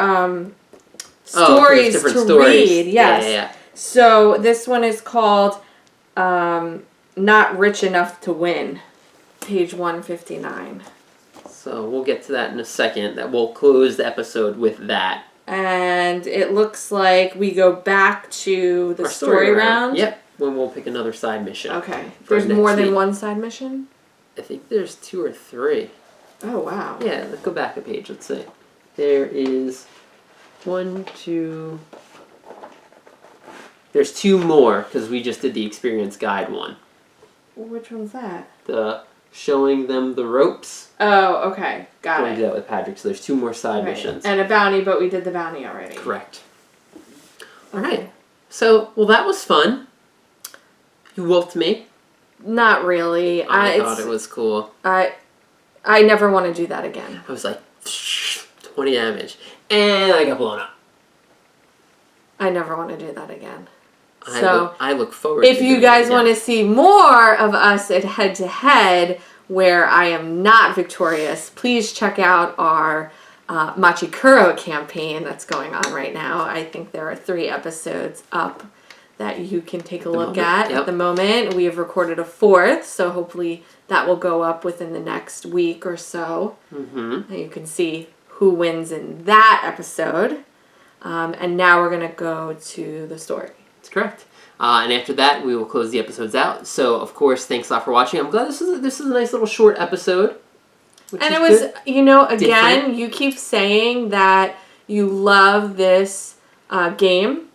stories different to stories. read. Yes. Yeah. So this one is called Not Rich Enough to Win. Page 159. So we'll get to that in a second. That we'll close the episode with that. And it looks like we go back to the story round. Yep. When we'll pick another side mission. Okay. for There's next more than week. one side mission? I think there's 2 or 3. Oh, wow. Yeah, let's go back a page. Let's see. There is 1, 2. There's 2 more because we just did the experience guide one. Which one's that? The showing them the ropes. Oh, okay. Got We're going it. to do that with Patrick. So there's 2 more side missions. And a bounty, but we did the bounty already. Correct. All right. So, well, that was fun. You wolfed me. Not really. I thought it was cool. I never want to do that again. I was like, 20 damage. And I got blown up. I never want to do that again. I look forward to if you guys want to see more of us at head-to-head where I am not victorious, please check out our Machikuro campaign that's going on right now. I think there are 3 episodes up that you can take a look at the moment. We have recorded a 4th, so hopefully that will go up within the next week or so. And you can see who wins in that episode. And now we're going to go to the story. That's correct. And after that, we will close the episodes out. So, of course, thanks a lot for watching. I'm glad this is a nice little short episode. And it was, good. Again, Different. you keep saying that you love this game.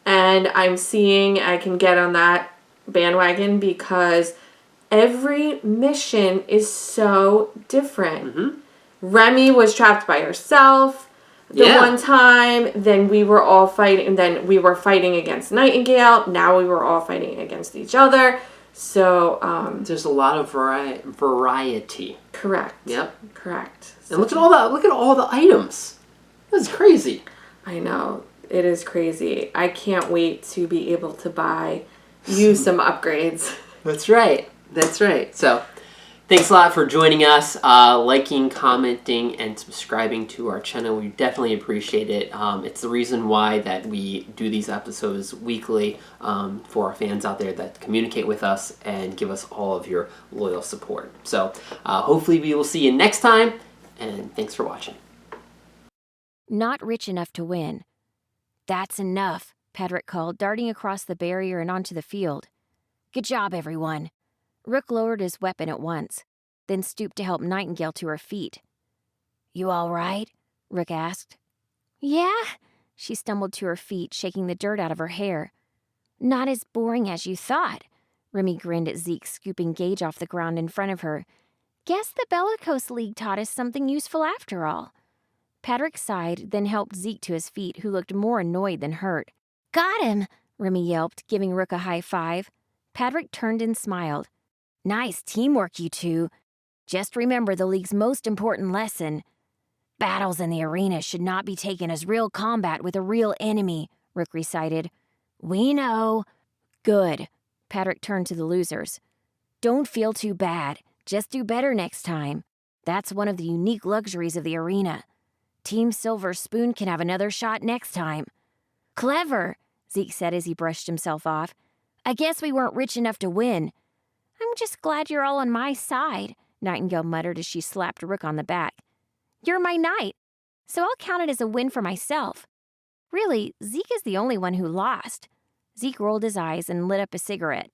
And I'm seeing I can get on that bandwagon because every mission is so different. Remi was trapped by herself the one time. Then we were all fighting. And then we were fighting against Nightingale. Now we were all fighting against each other. So there's a lot of variety. correct. Yep. Correct. And look at all the items. That's crazy. I know. It is crazy. I can't wait to be able to buy you some upgrades. That's right. That's right. So, thanks a lot for joining us, liking, commenting, and subscribing to our channel. We definitely appreciate it. It's the reason why that we do these episodes weekly for our fans out there that communicate with us and give us all of your loyal support. So, hopefully we will see you next time, and thanks for watching. Not rich enough to win. That's enough, Patrick called, darting across the barrier and onto the field. Good job, everyone. Rook lowered his weapon at once, then stooped to help Nightingale to her feet. You all right? Rook asked. Yeah. She stumbled to her feet, shaking the dirt out of her hair. Not as boring as you thought. Remi grinned at Zeke, scooping Gage off the ground in front of her. Guess the Bellicose League taught us something useful after all. Patrick sighed, then helped Zeke to his feet, who looked more annoyed than hurt. Got him, Remi yelped, giving Rook a high five. Patrick turned and smiled. Nice teamwork, you two. Just remember the League's most important lesson. Battles in the arena should not be taken as real combat with a real enemy, Rook recited. We know. Good. Patrick turned to the losers. Don't feel too bad. Just do better next time. That's one of the unique luxuries of the arena. Team Silver Spoon can have another shot next time. Clever, Zeke said as he brushed himself off. I guess we weren't rich enough to win. I'm just glad you're all on my side, Nightingale muttered as she slapped Rook on the back. "You're my knight, so I'll count it as a win for myself. Really, Zeke is the only one who lost." Zeke rolled his eyes and lit up a cigarette.